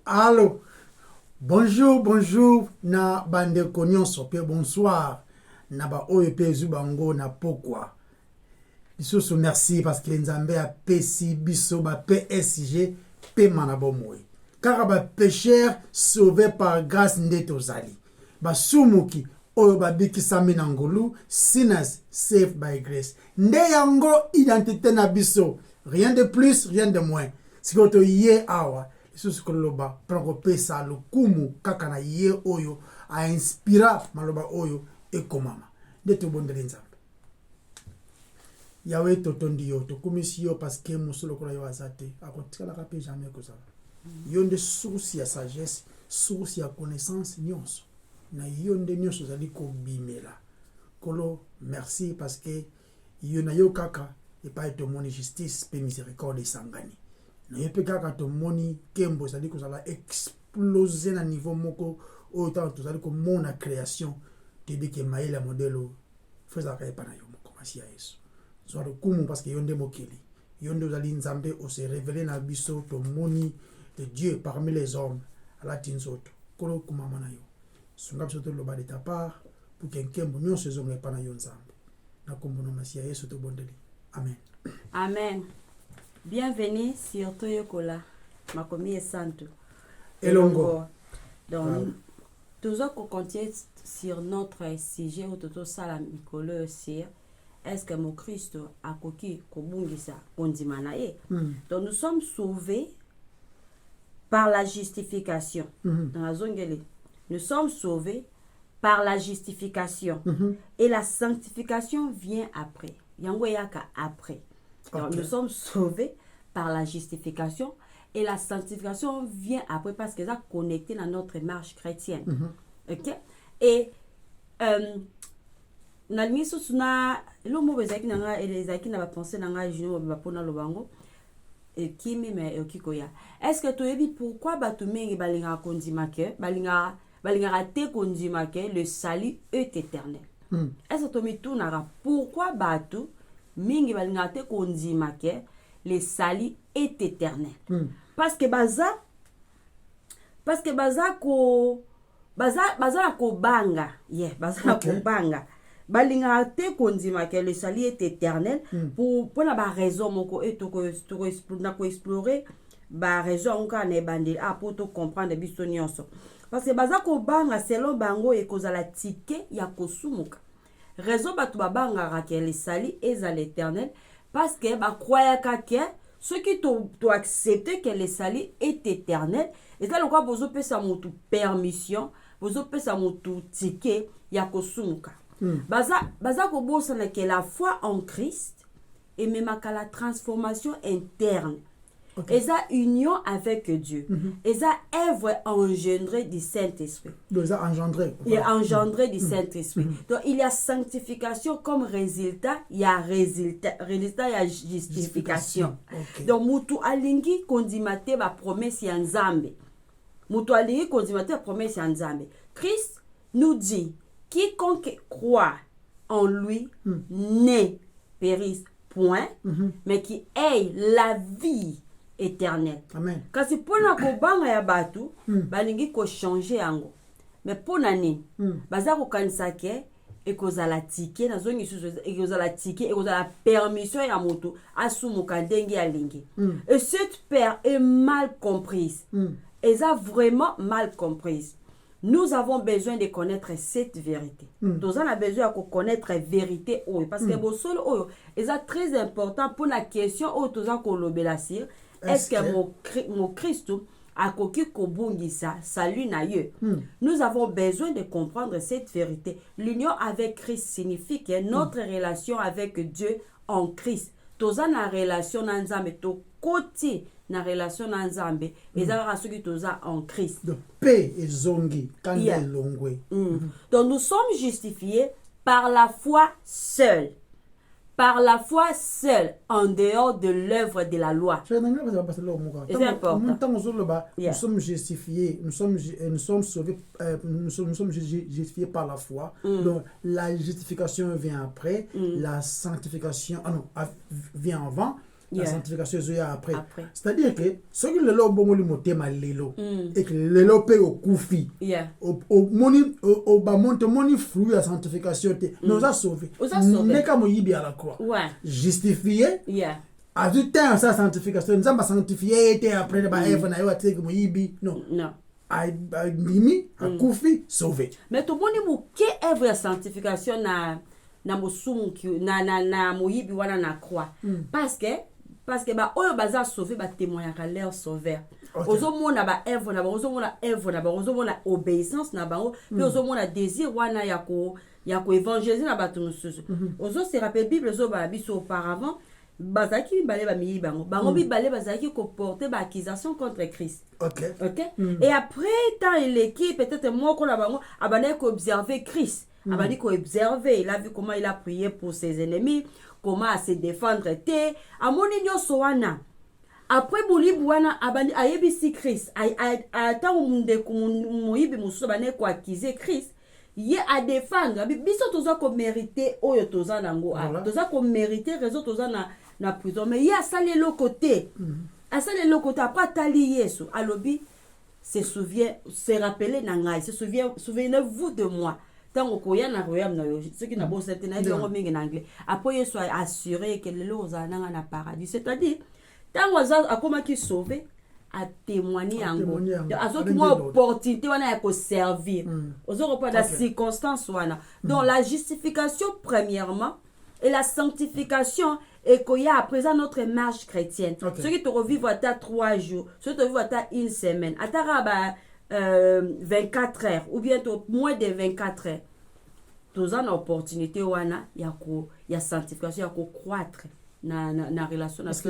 Allô, bonjour, na bande nyonso pe bonsoir, na ba oyo pe zubango na pokwa. Biso merci parce que Nzambe a pesi biso ba PSG pe manabomwe. Car ba pécheur sauvé par grâce nde tozali. Ba sumuki oyo ba bikisami na ngolu, sinners saved by grace. Nde yango identité na biso, rien de plus, rien de moins. Sikoto ye awa lisusu koloba prangopesa lokumu kaka na ye oyo a inspira maloba oyo ekomama nde tobondeli Nzambe. Yawe totondi yo tokumisi yo parce que mosolo kola yo azate akotikalaka pe jamais kozala yo nde source ya sagesse, source ya connaissance nyonso na yo nde nyonso ozali kobimela kolo. Merci parce que yo na yo kaka epai tomoni justice pe miséricorde esangani na yo pe kaka tomoni kembo ezali kozala explose na niveau moko oyo ntango tozali komona création toyebi ke mayele ya modelo fezalaka epa na yo moko masi ya yesu zwa lokumu parce que yo nde mokili yo nde ozali Nzambe ose révélé na biso tomoni le Dieu parmi les hommes alati nzoto kolo kumama na yo sunga biso toloba de ta part pour que nkembo nyonso ezonga epa na yo Nzambe na kombo na masi ya yesu tobondeli amen. Amen. Bienvenue sur Toyokola, Makomi et Santo. Elongo. Donc, toujours qu'on continue sur notre sujet au toto sala mikolo aussi. Est-ce que mon Christ a koki kobungisa kondimanaye? Donc nous sommes sauvés par la justification. Dans la zone gueule, nous sommes sauvés par la justification. Et la sanctification vient après. Yango yaka après. Donc, nous sommes sauvés par la justification et la sanctification vient après parce que ça connecté dans notre marche chrétienne. Ok? Et na miso suna lo mo bezaki nanga elezaki na ba penser nanga jino ba pona lobango et kimi me okikoya. Est-ce que tu dis pourquoi batu mengi balinga kondima ke balinga te kondima ke le salut est éternel? Est-ce que tu me tournes pourquoi batu mingi balinga te kondima ke le salut est éternel? Parce que baza ko banga ko banga balinga te kondima ke le salut est éternel pour na ba raison moko et to explorer ba raison onka na bandi pour to comprendre biso nyonso parce que baza ko banga selon bango e kozala tike ya kosumuka. Raison batu babanga ke le salut est à l'éternel parce que ba croyaka ke ceux qui to accepter que le salut est éternel et ça le quoi bozo pesa mutu permission bozo pesa mutu tike ya kosumuka. Baza ko bosa na que la foi en Christ et même à la transformation interne. Et ça union avec Dieu. Et ça œuvre engendrée du Saint-Esprit. Donc ça engendré. Il y a engendré du Saint-Esprit. Donc il y a sanctification comme résultat, il y a résultat, il y a justification. Donc mutu alingi kondimate ba promesse ya Nzambe. Mutu alingi kondimate ba promesse ya Nzambe. Christ nous dit quiconque croit en lui ne périsse point, mais qui ait la vie éternel. Amen. Kasi pona ko banga ya batu balingi ko changer yango. Mais pona ni baza ko kanisa ke ekozala tike na zongi susu ekozala tike ekozala permission ya moto asumuka ndenge alingi. Et cette peur est mal comprise. Et ça vraiment mal comprise. Nous avons besoin de connaître cette vérité. Nous avons besoin de connaître la vérité parce que bosolo oyo est très important pour la question où tous en kolobelasir. Est-ce que mon Christ a koki kobungisa salut na ye? Nous avons besoin de comprendre cette vérité. L'union avec Christ signifie que notre relation avec Dieu en Christ. Toza na relation na Nzambe to koti na relation na Nzambe ezala soki toza en Christ. De paix et zongi kanda longwe. Donc nous sommes justifiés par la foi seule. Par la foi seule, en dehors de l'œuvre de la loi. C'est important. Nous sommes justifiés, nous sommes sauvés, nous sommes justifiés par la foi. Donc la justification vient après, la sanctification vient avant. la Yeah. sanctification ezoya après Après. c'est-à-dire que soki lelo obongoli motema lelo et que lelo mpe okufi Yeah. tomoni fruit ya sanctification te mais oza sauvé Oza sauvé. ndeka moyibi à la croix Ouais. justifié Yeah. azwi te ya sa sanctification nzambe asanctifie ye te après baeve na yo atiki moyibi non Non. andimi akufi sauvé Mais tomoni moke œuvre ya sanctification na mosumu na moyibi wana na croix. Parce que ba oyo baza sauvé ba témoignaka leur sauveur. Ok. Ozomona ba œuvre na bango, ozomona obéissance na bango, puis ozomona désir wana ya ko évangéliser na bato mosusu. Ozo se rappelle Bible zo ba biso auparavant bazaki mibale bamiyi bango mibale bazalaki koporter ba accusation contre Christ. ok Et après tant eleki peut-être moko na bango abandaki observer Christ. Abandaki observer, il a vu comment il a prié pour ses ennemis, comment à se défendre te amoni nyonso wana. Après bolibu wana abandi ayebisi Christ ata ndeko moyibi mosusu abandaki koaccuser Christ ye a défendre biso toza ko mériter oyo toza nango toza ko mériter raison toza na prison mais ye asali eloko te après atali Yesu alobi se rappeler na ngai souvenez-vous de moi tango koya na royaume na yo ce qui na bon certain na yango mingi na anglais après Yesu a assuré que lelo ozala nanga na paradis c'est-à-dire tango akomaki sauvé a témoigner yango azoki mwa opportunité wana ya koservir ozokopa na circonstance wana donc la justification premièrement et la sanctification et qu'il y a à présent notre marche chrétienne. Ceux qui te revivent à 3 jours, ceux qui te revivent à 1 semaine, à 24 heures ou bientôt moins de 24 heures. Tous en opportunité wana il y a sanctification, il y a croître na relation parce que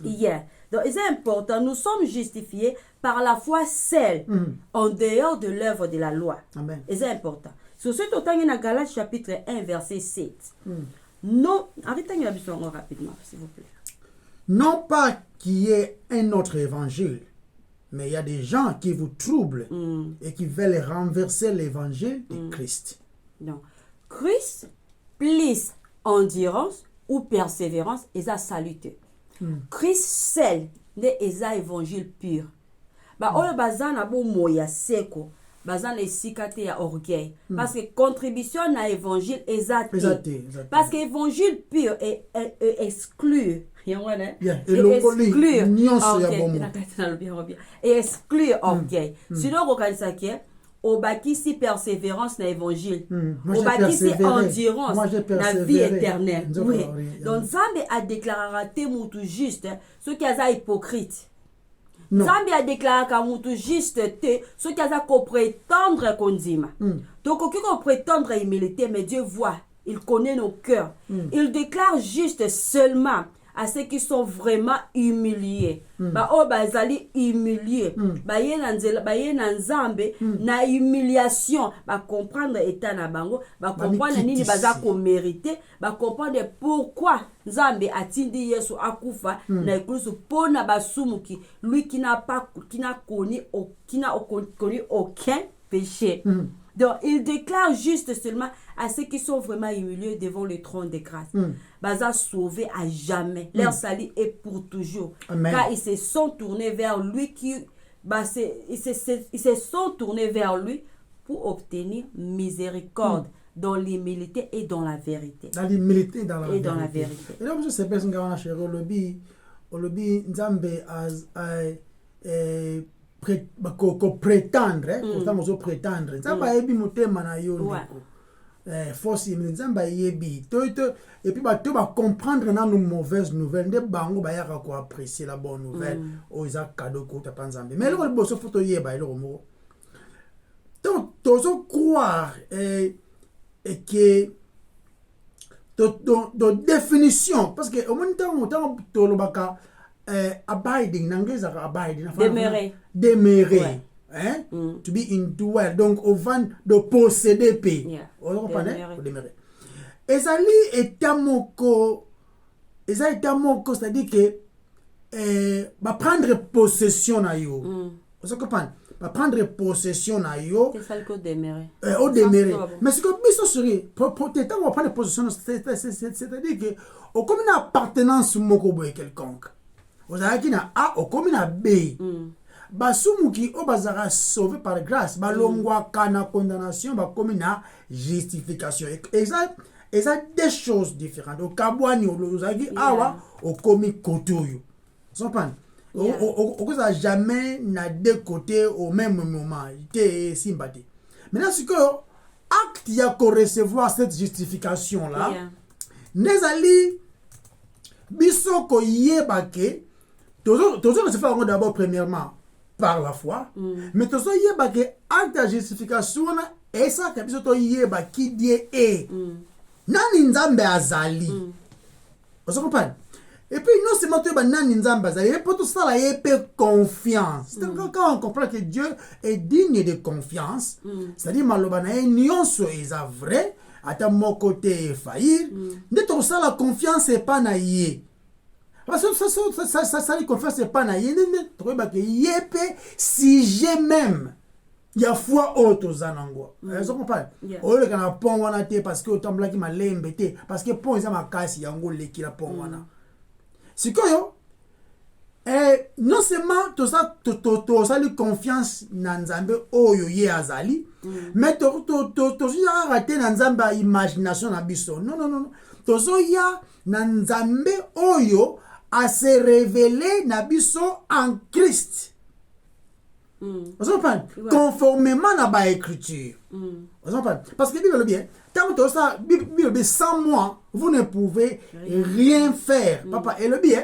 yeah. Donc c'est important, nous sommes justifiés par la foi seule en dehors de l'œuvre de la loi. Amen. Et c'est important. Sur ce total dans Galates chapitre 1 verset 7. Non, arrêtez la vision rapidement s'il vous plaît. Non pas qu'il y ait un autre évangile, mais il y a des gens qui vous troublent et qui veulent renverser l'évangile de Christ. Donc, Christ plus endurance ou persévérance et ça salute. Christ seul est un évangile pur. Ba oyo bazana bo moya seko. Bazana esikate ya orgueil. Parce que contribution na évangile exacté. Parce que évangile pur est exclure. Exclure orgueil. Sinon okanisa ke obakisi persévérance na évangile. Obakisi endurance na vie éternelle. Oui. Donc Nzambe a déclaré te mutu juste ceux qui sont hypocrites. Nzambe a déclaré ka mutu juste te ceux qui ont prétendre kondima. Donc qui prétendre humilité mais Dieu voit, il connaît nos cœurs. Il déclare juste seulement à ceux qui sont vraiment humiliés. Ba o bazali humiliés. Ba ye na Nzambe na humiliation, ba comprendre état na bango, ba comprendre nini baza ko mériter, ba comprendre pourquoi Nzambe atindi Yesu akufa na ekulusu pona basumuki, lui qui n'a connu aucun péché. Donc, il déclare juste seulement à ceux qui sont vraiment humiliés devant le trône de grâce. Baza sauvé à jamais. Leur salut est pour toujours. Amen. Car ils se sont tournés vers lui ils se sont tournés vers lui pour obtenir miséricorde dans l'humilité et dans la vérité. Dans l'humilité et dans la vérité. Et là, je sais pas si on a chez Olobi, Nzambe prétendre prétendre nzamba yebi motema na yo ndeko force nzamba yebi et puis bato ba comprendre na nos mauvaises nouvelles nde bango ba yaka ko apprécier la bonne nouvelle o isa cadeau ko ta panzambe mais le boso photo yeba ile mo donc tozo croire et que de définition parce que au moment to lo baka abiding n'anglais abiding demeurer ouais. Hein to be indwell donc au vent de posséder paix on comprend demeurer ezali etamoko c'est-à-dire que ba prendre possession na yo on se comprend va prendre possession na yo c'est ça le code demeuré au demeuré mais ce que biso suri pour t'étant on va prendre possession c'est-à-dire que au comme une appartenance moko boye quelconque ozalaki na A au comme na B basumuki o bazara sauvé par grâce balongwaka na condamnation bakomi na justification exact et ça des choses différentes au kabwani ozalaki awa au komi kotoyo vous comprenez au ça jamais na deux côtés au même moment té sympathie maintenant ce que acte ya ko recevoir cette justification là nezali biso ko yebake toujours se faire d'abord premièrement par la foi mais tozo yebake acte de justification et ça que biso to yeba qui die est nani nzambe azali vous comprenez et puis non seulement tu nani nzambe azali et pour tout ça là il peut confiance quand on comprend que Dieu est digne de confiance c'est-à-dire maloba na nyonso eza vrai ata mon côté faillir de tout ça la confiance est pas na yé parce que ça la confiance est pas na yé tu vois que yépe si j'ai même il y a foi autre zanango vous comprenez o le kana pont wana te parce que otambla ki malembe te parce que pont eza makasi yango leki la pont wana sikoyo non seulement tout ça lui confiance na nzambe oyo ye azali mais to ya raté na nzambe imagination na biso non tozo ya na nzambe oyo a se révéler na biso en Christ. Vous comprenez? Conformément à la écriture. Vous comprenez? Parce que Bible bien, tant que ça, Bible sans moi, vous ne pouvez rien faire. Papa, et le bien,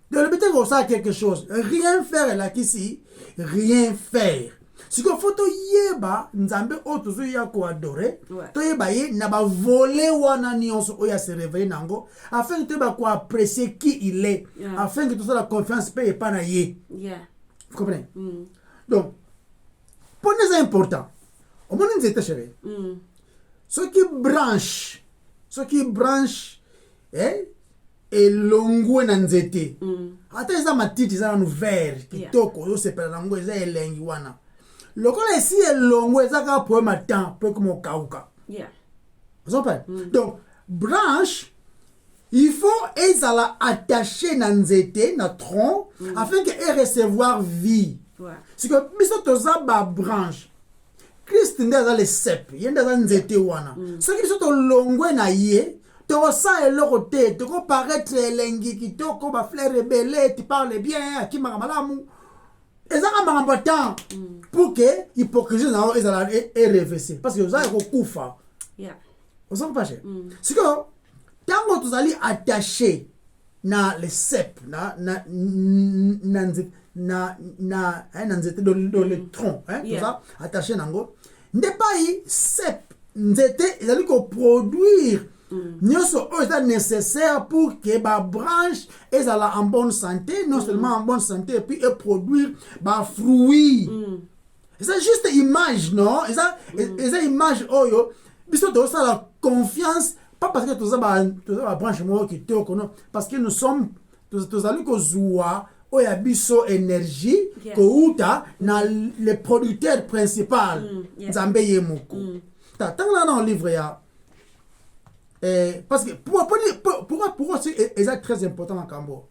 de le bien que ça quelque chose, rien faire là qu'ici, rien faire. Si que faut yeba nzambe otozo ya ko adorer, to yeba ye na ba voler wana nyonso oya se révéler nango, afin que tu ba ko apprécier qui il est, afin que tout ça la confiance paye pas na ye. Vous comprenez? Donc, pour nous c'est important. Au moins nous étions chéris. Ceux qui branchent, et longo na nzete. Ata eza matiti za nu vert, kitoko yo sepela nango eza elengi wana. Lokola esi elongo eza ka poema temps, peu comme kauka. Vous comprenez? Donc, branche il faut ezala attaché na nzete na tronc afin que recevoir vie. Si que biso toza ba branche Christ ndaza le sep yenda za nzete wana so ki biso to longwe na ye to sa eloko te to ko paraître elengi kitoko ba fleur rebelle tu parles bien akimaka malamu ezaka makambo temps pour que hypocrisie na ezala reverser parce que oza ko kufa vous savez pas si que tango tozali attaché na le sep na nzete dans le tronc tout ça attaché nango n'est pas sep nzete ils allaient produire nyonso est nécessaire pour que ba branche est en bonne santé non seulement en bonne santé et puis produire ba fruits c'est juste image non c'est image oyo biso to ça la confiance pas parce que tout ça ba branche mo qui toko non parce que nous sommes tous allés ko zoua oya biso énergie kouta na le producteur principal nzambe ye moko tant là dans le livre ya parce que pourquoi c'est très important en Cambo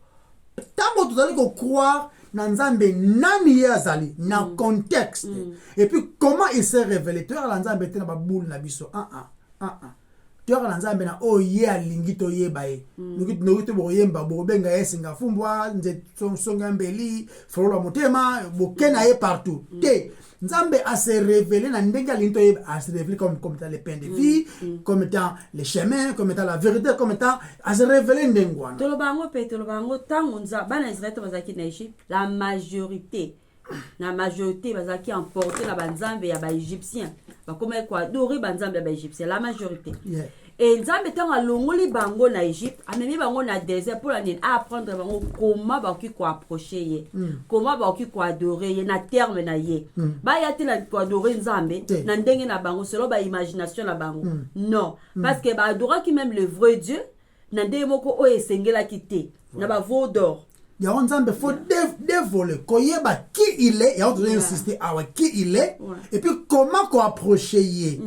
tant que vous allez croire na nzambe nani ye azali na contexte et puis comment il s'est révélé tu as nzambe te na ba boule na biso tu as nzambe na oye alingi to yeba ye nuki bo yemba bo benga yesinga fumbwa nze songa mbeli folola motema bo kena ye partout te nzambe a se révélé na ndenge alingi to yeba a se révélé comme étant le pain de vie comme étant le chemin comme étant la vérité comme étant a se révélé ndengwana tolo bango tango nza bana Israël bazaki na Égypte la majorité bazaki emporté na banzambe ya ba égyptien ba comme quoi adorer banzambe ya ba égyptien la majorité et nzambe tanga longoli bango na Égypte amemi bango na désert pour apprendre bango comment ba ki ko approcher ye comment ba ki ko adorer ye na terme na ye ba ya te na ko adorer nzambe na ndenge na bango selon ba imagination na bango non parce que ba adorer qui même le vrai Dieu na ndenge moko o esengela kité na ba veau d'or yango nzambe faut dévoiler koyeba qui il est yango tozo insister awa qui il est et puis comment ko approcher ye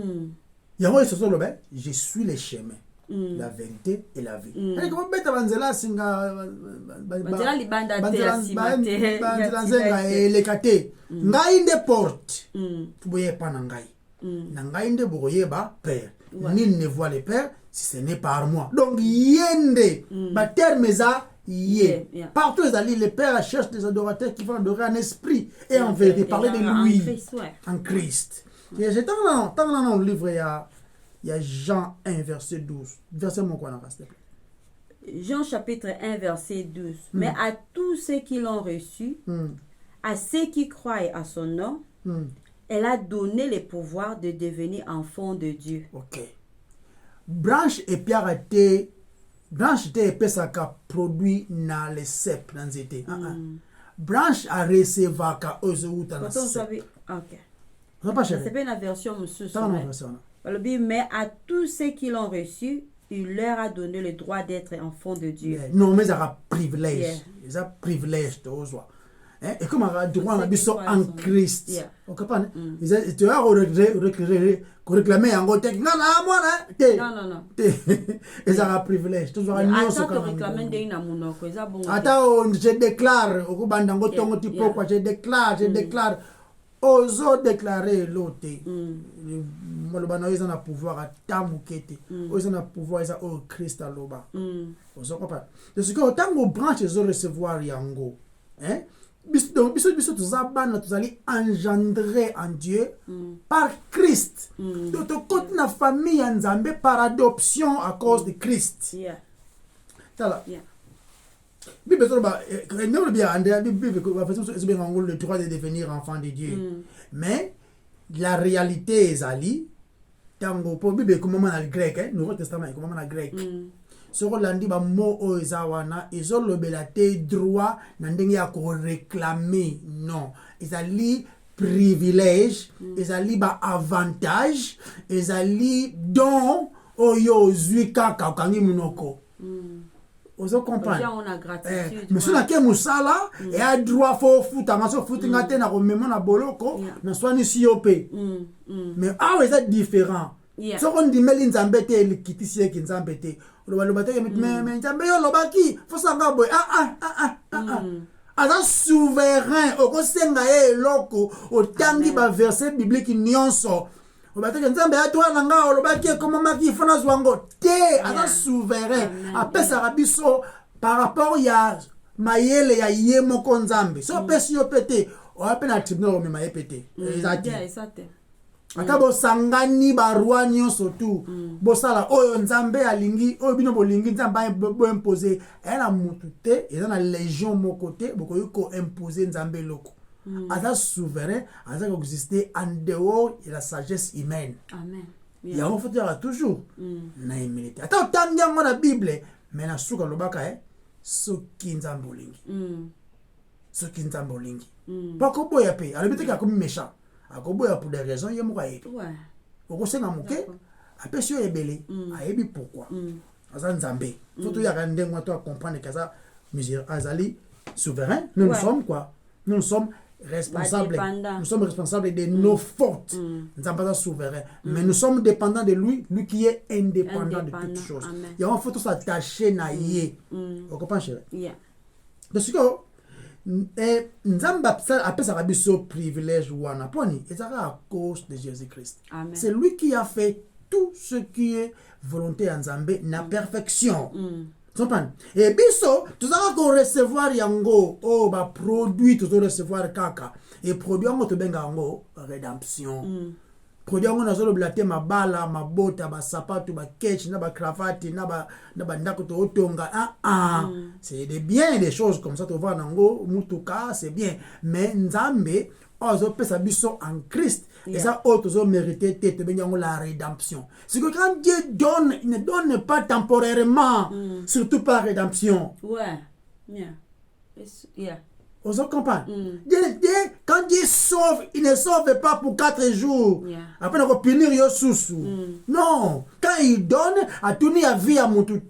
yango esoso lobe je suis le chemin la vérité et la vie ani ko beta banzela singa banzela libanda te asima te banzela zenga elekate ngai nde porte boye pa na ngai na ngai nde boyeba père nul ne voit le père si ce n'est par moi donc yende ba terme za yé. Partout les pères cherchent des adorateurs qui vont adorer en esprit et en vérité, parler de lui en Christ. Et j'ai tant dans le livre, il y a Jean 1, verset 12. Verset mon quoi, s'il te plaît. Jean chapitre 1, verset 12. Mais à tous ceux qui l'ont reçu, à ceux qui croient à son nom, elle a donné le pouvoir de devenir enfants de Dieu. Ok. Branche et pierre étaient branche te epesaka produit na le cep na nzete branche a recevaka ozouta na cep. Ok. Ça pas cher. C'est pas une version monsieur. Ça mais à tous ceux qui l'ont reçu, il leur a donné le droit d'être enfants de Dieu. Non mais ça a privilège. Ça privilège to ozwa. Et comme un droit à en Christ. On comprend. Tu as réclamer en côté. Non. Et ça a privilège. Tu dois nous ça te réclamer de mon attends, je déclare au bandango tongo tipo quoi, je déclare ozo déclarer l'autre. Le bana ils ont un pouvoir à tambukete. Ils ont un pouvoir ils ont Christ à loba. Ozo comprend. De ce que autant vos branches ils ont recevoir yango. Hein? Donc, nous allons engendrer en Dieu par Christ. Donc, côté la famille en Zambie par adoption à cause de Christ. Le droit de devenir enfant de Dieu. Mais la réalité est ali. Tango pour Bible comme dans le grec, Nouveau Testament comme dans le grec. Soko landi ba mo o ezawana ezolobela te droit na ndenge ya ko réclamer non ezali privilège ezali ba avantage ezali don oyo zui kaka kangi munoko ozo comprendre mais sur laquelle musala et a droit fo futa ngaso futinga te na ko memo na boloko na swani siopé mais ah ouais c'est différent. So on dit meli nzambe te likitisi ki nzambe te loba te mais nzambe yo lobaki fo sanga boy aza souverain okosenga ye eloko otangi ba verset biblique nyonso loba te nzambe atwa nanga lobaki comment maki fona zwango te aza souverain apesa rabiso par rapport ya mayele ya ye moko nzambe so pesi yo pete o apena tribunal o mema ye pete ezate ata bosangani barwa nyonso tu bosala oyo nzambe alingi oyo bino bolingi nzambe bo imposer ela mutu te eza na légion moko te bokoyi ko imposer nzambe loko aza souverain aza ko exister en dehors de la sagesse humaine. Amen. Yango faut dire toujours na humilité ata otangi yango na Bible mais na suka lobaka soki nzambe olingi soki nzambe olingi pako boya pe alobite ka comme méchant akoboya pour des raisons yemo yebi okosenga moke apesi yo ebele ayebi pourquoi aza nzambe faut ya ndengo to comprendre que ça misère azali souverain nous sommes quoi nous sommes responsables de nos fautes nzambe aza souverain mais nous sommes dépendants de lui qui est indépendant de toutes choses il y a un faut s'attacher na ye on comprend chérie de ce que nzamba apesa biso privilège wana poni ezaka à cause de Jésus-Christ. C'est lui qui a fait tout ce qui est volonté en nzambe na perfection. Comprendre? Et biso tuzaka ko recevoir yango ba produit tuzo recevoir kaka et produit yango to benga yango rédemption. Produit yango nazolo blate mabala mabota ba sapato ba ketch na ba cravate na ba ndako to otonga c'est des biens des choses comme ça to voir nango mutuka c'est bien mais nzambe ozo pesa biso en Christ et ça autres ont mérité te benga yango la rédemption. C'est que quand Dieu donne il ne donne pas temporairement surtout pas rédemption. Vous comprenez? Quand Dieu sauve, il ne sauve pas pour 4 jours. Yeah. Après, on va punir yo susu. Non. Quand il donne, à tout à vie à mon tout.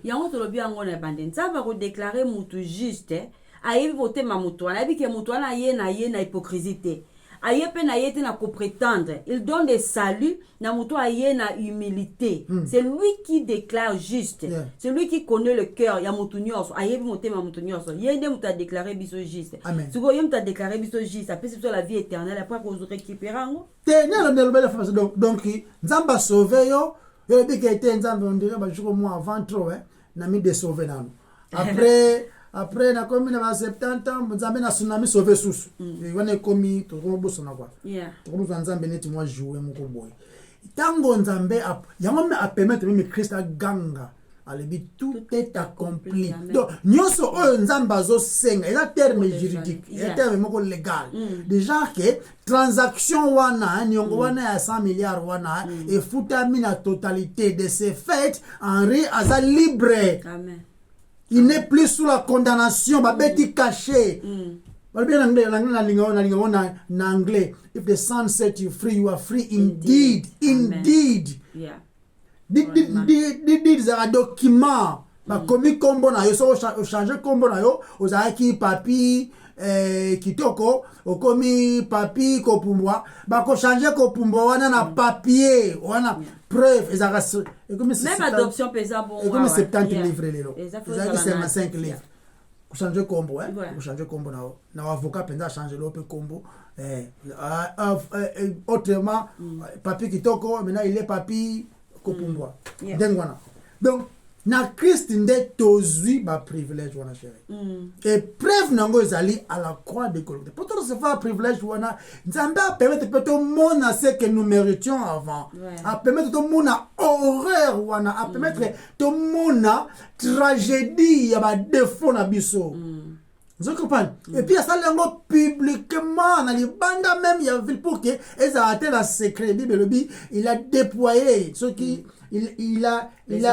Yango tolobi yango na bande. Nzamba ko déclarer mutu juste. Ayebi voter ma mutu. Anabi ke mutu na ye na hypocrisie te. Aye pe na ye te na ko prétendre. Il donne des saluts na mutu aye na humilité. C'est lui qui déclare juste. Yeah. C'est lui qui connaît le cœur. Ya mutu nyonso. Ayebi voter ma mutu nyonso. Yende mutu a déclaré biso juste. Amen. Siko ye mutu a déclaré biso juste. Après c'est la vie éternelle. Après qu'on récupère yango. Donc, Nzamba sauvé yo. Yo dit qu'il était Nzamba, on dirait, moi avant trop, n'a mis des sauvés dans nous. Après, na komi na 70 ans, Nzamba na tsunami sauvé sous. Il a commis, tout le monde bosse na quoi. Tout le monde Nzamba net moi jouer mon boy. Tango Nzamba, yango me a permettre même Christ a ganga. Alebi tout est accompli. Donc, nyonso Nzamba zo senga, il a terme juridique, il a terme moko légal. Déjà que transaction wana, nyongo wana ya 100 milliards wana, et futami na totalité de ces faits, Henri aza libre. Amen. Il n'est plus sous la condamnation, babeti caché. Bien en anglais, if the son set you free, you are free indeed. Indeed. Yeah. Dit un document. Comme combo na yo, so changer combo na yo, ozaki papi kitoko, okomi papi kopumbwa, ko changer kopumbwa wana na papier, wana preuve ezaka même adoption pesa bon. Et comme 70 livres lelo. Ezaka 55 livres. Ku changer combo ku changer combo na avocat penza changer l'autre combo autrement papi kitoko maintenant il est papi kopumbwa. Donc na Christ nde tozui ba privilège wana chérie. Et preuve nango ezali à la croix de Golgotha. Pour tout recevoir privilège wana, Nzambe a permettre peut-être mona ce que nous méritions avant. A permettre to mona horreur wana, a permettre to mona tragédie ya ba défaut na biso. Vous comprenez? Et puis ça lango publiquement na libanda même il y a ville pour que eza atteint la secret Bible il a déployé ce qui il a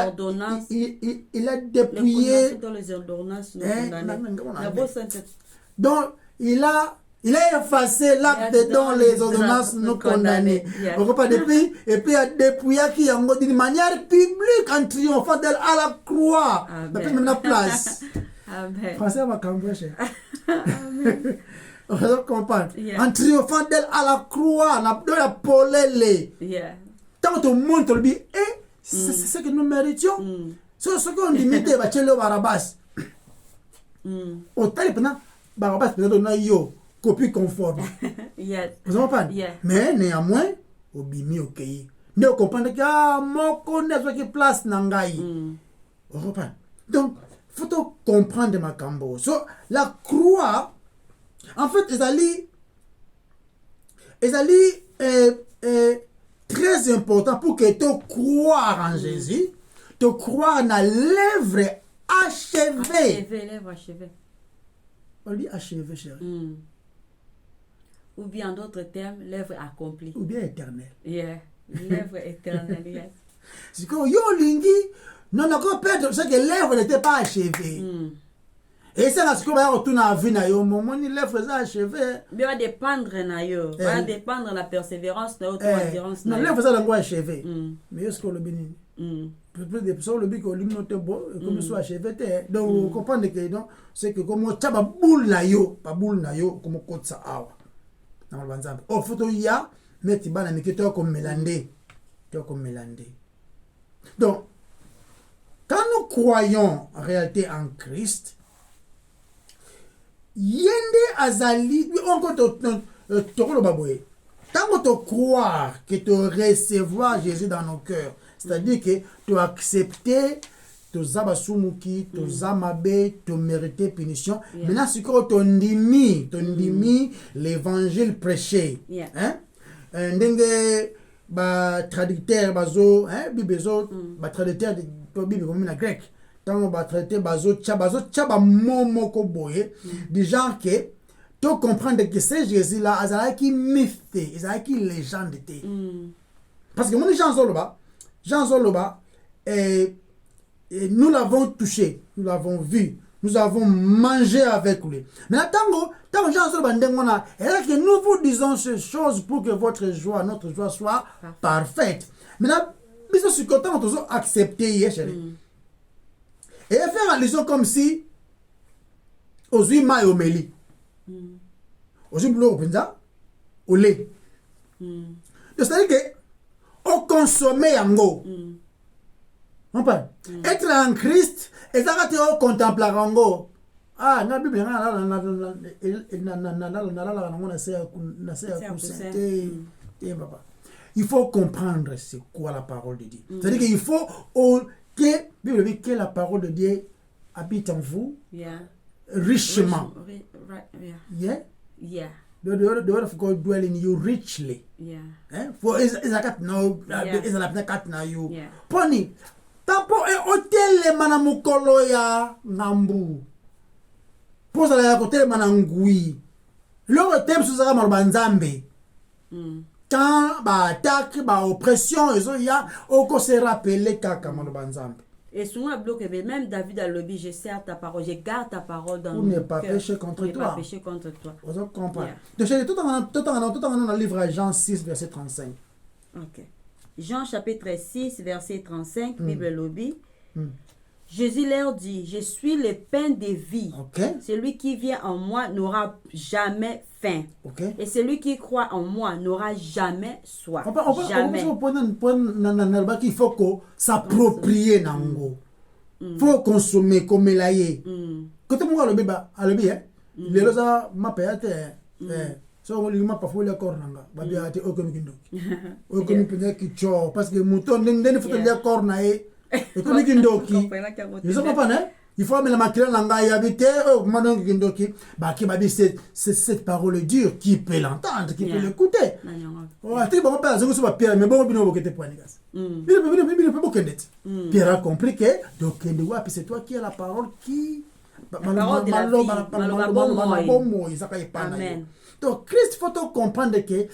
ordonnances. Il a dépouillé dans les ordonnances. Donc il a effacé l'acte dans les ordonnances nous condamnées. On va pas depuis et puis il a dépouillé qui en d'une manière publique en triomphant d'elle à la croix. Même la place. Amen. Français va cambré. On va comprendre. En triomphant d'elle à la croix, on a polé. Tant qu'on montre le but c'est ce que nous méritions. C'est ce qu'on limite à Tchélo Barabas. Au tel pendant Barabas peut-être on a yo copie conforme. Vous comprenez? Mais néanmoins, au bimi au pays. Ne comprendre que mon connaît ce qui place nangai. Vous comprenez? Donc faut comprendre ma cambo. So la croix en fait très important pour que tu croire en Jésus, tu croire dans l'œuvre achevée. L'œuvre achevée. On dit achevé, chérie. Ou bien en d'autres termes, l'œuvre accomplie. Ou bien éternelle. L'œuvre éternelle. C'est que yo lingi, non encore perdre ce que l'œuvre n'était pas achevée. Et c'est là ce qu'on va retourner à vie na yo moment ni l'œuvre est achevée. Mais va dépendre na yo, va dépendre de la persévérance de notre endurance. Non, l'œuvre est encore achevée. Mais est-ce que le béni plus de personnes le but que l'hymne te beau comme soit achevé. Donc vous comprenez que donc c'est que comme taba boule na yo, pas boule na yo comme côte ça awa. Dans le banzambe. Oh photo ya metti bana mikito comme mélandé. Comme mélandé. Donc quand nous croyons en réalité en Christ, yende azali encore to baboye. Tant que tu croire que tu recevoir Jésus dans nos cœurs, c'est-à-dire que tu accepter tes abasumuki, tes amabe, tu mériter punition. Maintenant, c'est que tu ndimi l'évangile prêché. Hein? Ndenge ba traducteur bazo, hein, bibezo, ba traducteur de Bible comme en grec. Tant ba traducteur bazo tchaba momo ko boye, des gens que tu comprends que c'est Jésus-là, il qui mythe, il qui légende. Parce que moi, Jean Zoloba, nous l'avons touché, nous l'avons vu, nous avons mangé avec lui. Maintenant, tant que nous vous disons ces choses pour que votre joie, notre joie soit parfaite. Maintenant, nous sommes contents de accepter, chérie. Et faire allusion comme si aux humains et aux mélis. Aux humains au lait. C'est-à-dire que au consommer en go. Être en Christ, et ça va au contempler en go. Ah, la Bible, il faut comprendre c'est quoi la parole de Dieu. C'est-à-dire qu'il faut que la parole de Dieu habite en vous richement. The word of God dwell in you richly. For is a no is a cat na you. Pony. Tapo e hotel manamukolo ya ngambu. Posa la hotel manangui. Le thème sous la marbanzambe. Quand ba attaque, ba oppression, il y a oko se rappeler kaka marbanzambe. Et souvent, même David a lobby, je sers ta parole, je garde ta parole dans mon cœur. Pour ne pas pécher contre toi. Pas pécher contre toi. Vous comprenez? Donc, tout en livre Jean 6, verset 35. Ok. Jean chapitre 6, verset 35, Bible lobby. Jésus leur dit, je suis le pain de vie. Celui qui vient en moi n'aura jamais faim. Et celui qui croit en moi n'aura jamais soif. Jamais. Il faut s'approprier nango. Il faut consommer comme l'aïe. Quand tu vois le bébé, les gens m'appellent. So on lui m'a pas fait le corps nanga. Babi a été aucun kindo. Aucun kindo qui cho parce que mouton n'en faut le corps nae. Aucun kindo qui. Ils ont pas né. Il faut amener la matière nanga y habiter au manon kindo qui. Bah qui babi c'est cette parole dure qui peut l'entendre, qui peut l'écouter. Oh, tu bon pas ça sur Pierre mais bon bino bokete point gas. Il peut bokenet. Pierre a compris que donc c'est toi qui as la parole qui la parole de la vie. Amen. Donc Christ faut comprendre que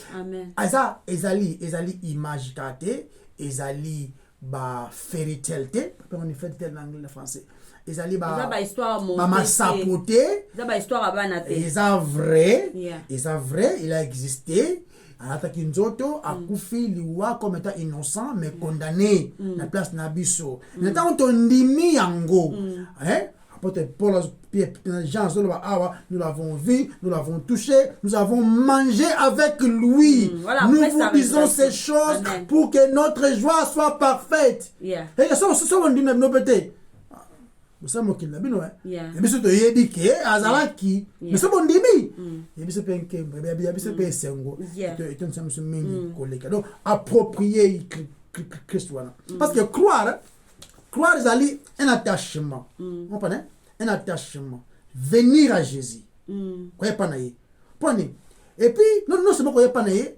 asa ezali image kate ezali ba fairy tale te on fait tel en anglais français ezali ba histoire mama sapote ba histoire bana te eza vrai il a existé ataki nzoto akufi liwa comme étant innocent mais condamné na place na biso neta on ndimi yango Paul, Jean, nous l'avons vu, nous l'avons touché, nous avons mangé avec lui. Nous vous disons ces choses pour que notre joie soit parfaite. Et ça, on dit même, nous sommes qui l'a bien, et puis surtout, il dit que Azalaki, mais c'est bon dimi. Et puis c'est pas un kembe, et puis c'est pas un sengo. Et puis c'est un mini collègue. Donc, approprier Christ, parce que croire, c'est un attachement. Vous comprenez? Un attachement. Venir à Jésus. Quoi pas naïe. Et puis, non seulement quoi pas naïe,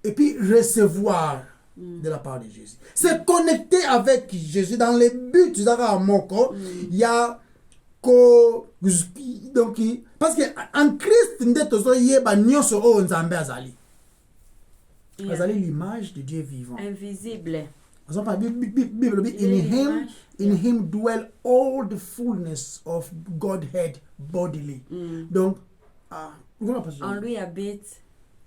et puis recevoir de la part de Jésus. C'est connecter avec Jésus dans les buts de la moko. Il y a donc parce que en Christ ndeto yeba nyonso o nzambe azali. Azali l'image de Dieu vivant. Invisible. In him dwell all the fullness of Godhead bodily. Donc, en lui habite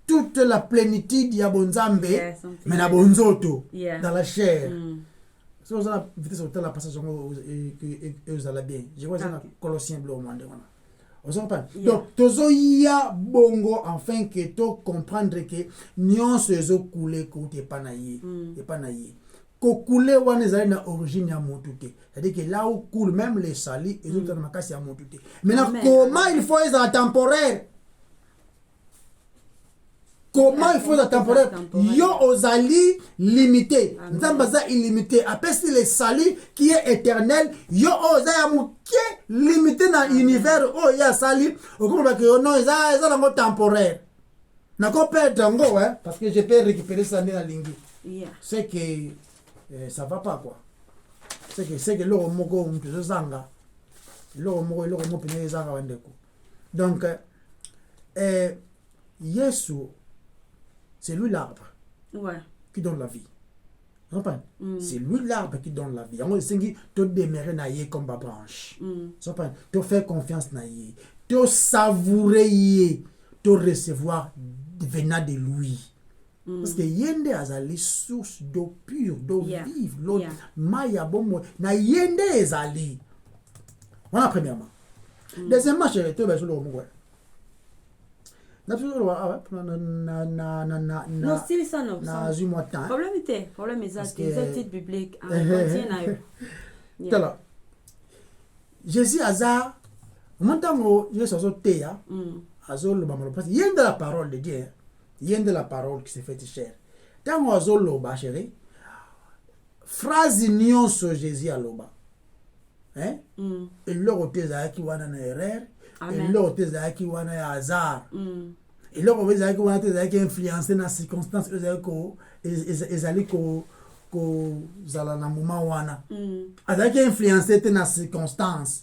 toute la plénitude ya bonzambe, mais na bonzoto, dans la chair. Si vous avez vu ce passage, vous allez bien. Je vois ça Colossiens bleu au monde. Donc, tozoya bongo enfin que to comprendre que nyonso ezo coulé côté panaye, et panaye. Kokule wana ezali na origine ya motu te. C'est-à-dire que là où coule même les salis et autres makasi ya motu te. Maintenant comment il faut être temporaire? Comment il faut être temporaire? Yo ozali limité. Nzambaza illimité. Après si les salis qui est éternel, yo ozaya muke limité dans l'univers oh ya sali. Au comprendre que non eza nango temporaire. Nako perdre ngo parce que je peux récupérer ça dans la lingue. C'est que ça va pas quoi. C'est que l'eau moko zanga. L'eau moko pene zanga wandeko. Donc Yesu c'est lui l'arbre qui donne la vie. C'est lui l'arbre qui donne la vie. On dit que tu demeurer naïe comme ma branche. Tu fais confiance naïe. Tu savourer, tu recevoir venant de lui. Parce que yende azali source d'eau pure, d'eau vive, l'eau maya bomo na yende ezali. Voilà premièrement. Deuxièmement, chérie, tu vas sur le mot. Non, si ça non. Problème est ça, c'est titre biblique. Alors, Jésus Hazard, maintenant, je suis sorti là, Hazard le bamalo parce qu'il y a de la parole de Dieu, il y a de la parole qui s'est faite chère. Tant Hazard le bas chérie, phrase union sur Jésus à l'oba, hein? Et le côté qui wana na erreur. Et l'autre est qui wana hasard. Et l'autre est qui wana qui influencé dans circonstances ezali ko zala na moment wana. Azaki influencé dans circonstances.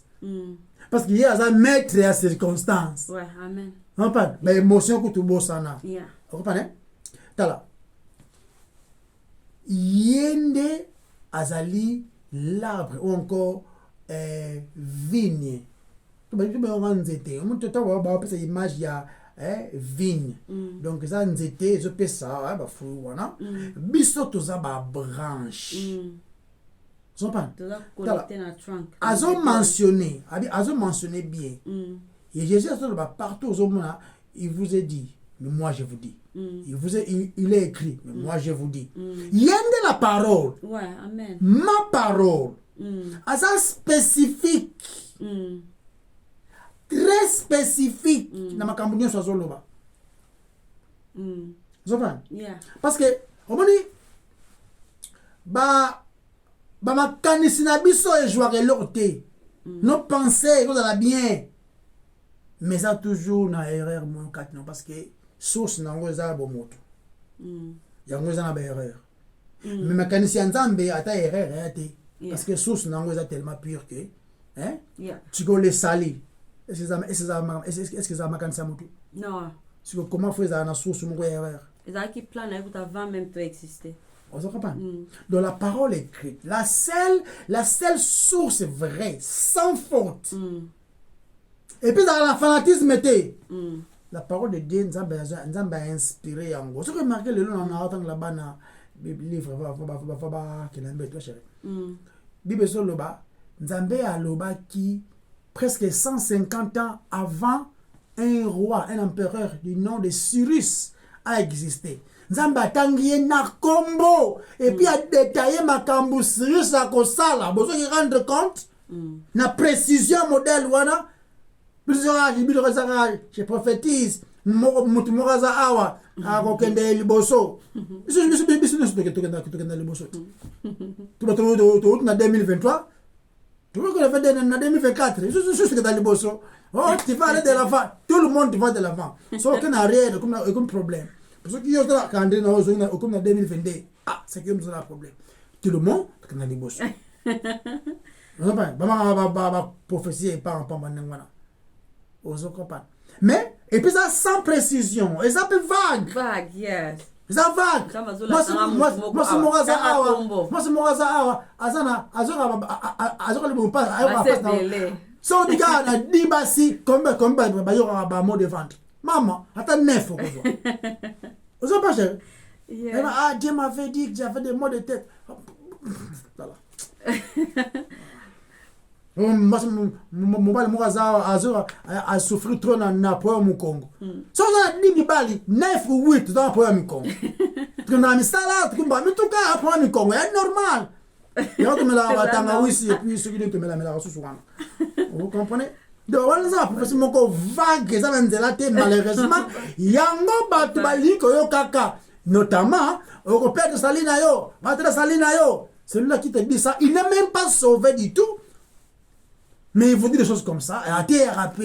Parce qu'il y a un maître à circonstances. Ouais, amen. On parle mais émotion que tu bossana. Yeah. Vous comprenez? Tala. Yende azali l'arbre ou encore vigne. Tu vas nzete on te va passer image ya vigne donc ça nzete je peux ça ba fruit wana biso toza ba branche sont pas azo mentionné bien et Jésus a partout au monde il vous a dit mais moi je vous dis il est écrit mais moi je vous dis il y a de la parole ouais amen ma parole aza spécifique très spécifique dans ma campagne sur Zoloba. Parce que on dit ma canisina biso et jouer l'autre. Nos pensées vous allez bien. Mais ça toujours na erreur mon kat non parce que source na ngoza bo moto. Ya ngoza na ba erreur. Mais ma canisina nzambe ata erreur ate parce que source na ngoza tellement pure que tu go les salir. Est-ce que ça m'a cansé mon tout? Non. Comment faire ça dans source mon erreur? Et ça qui plan là avant même de exister. On se comprend. Donc la parole écrite, la seule source vraie, sans faute. Et puis dans la fanatisme était la parole de Dieu nous a inspiré en gros. Ce que remarquez le long on a entendu là-bas dans livre va que l'embête toi chérie. Bible sur le bas, Nzambe a loba qui presque 150 ans avant un roi, un empereur du nom de Cyrus a existé. Nzamba tangiye na combo et puis a détaillé ma kambu Cyrus a kosala. Vous vous rendre compte? Na précision modèle wana. Je prophétise. Mutu moraza awa akokende liboso. Biso tukenda liboso. Tu vas trouver na 2023. Tu vois que le fait en 2024, je suis dans le bosso. Oh, tu vas aller de l'avant. Tout le monde va de l'avant. Sans aucun arrière, aucun problème. Parce que yo quand on est comme en 2022, c'est que nous avons un problème. Tout le monde est dans le bosso. On va pas prophétie pas en pandemie. On comprend. Mais et puis ça sans précision, et ça peut vague. Vague, yes. Ça vague. Moi c'est Moraza awa azana azora le pas so diga na dibasi combien ba yo ba mot de vente maman attends 9 quoi vous en pas Dieu m'avait dit que j'avais des maux de tête voilà mobali moraza azora a souffrir trop na poids mu Congo so za ni bali 9 ou 8 dans poids mu Congo na misala tukumba mituka poids mu Congo est normal ya to mela batanga wisi et puis ce qui te mela rasusu wana vous comprenez donc voilà ça parce que moko vague ça nzela te malheureusement yango batu baliko yo kaka notamment européen de salina yo batra salina yo celui-là qui te dit ça il n'est même pas sauvé du tout. Mais il vous dit des choses comme ça, et à TRAP,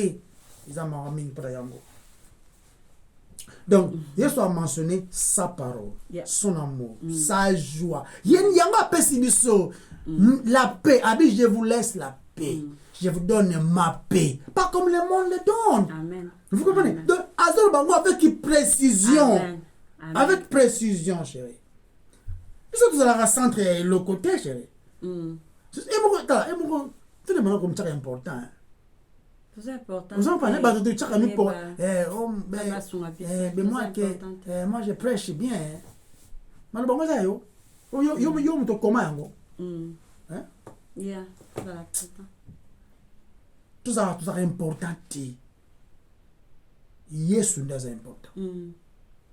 ils ont marre pour Yango. Donc, il faut mentionner sa parole, son amour, sa joie. Yango a pessimisé la paix. Abi, je vous laisse la paix. Je vous donne ma paix. Pas comme le monde le donne. Amen. Vous comprenez? Amen. Donc, Azor Bango avec précision. Amen. Amen. Avec précision, chérie. biso tozalaka centre le côté chéri emoko tolemana comme ça important c'est important vous en parlez bato de chaka mi pour moi je prêche bien malo bongo za yo muto koma yango hein yeah voilà tout ça important ti Yesu ndaza important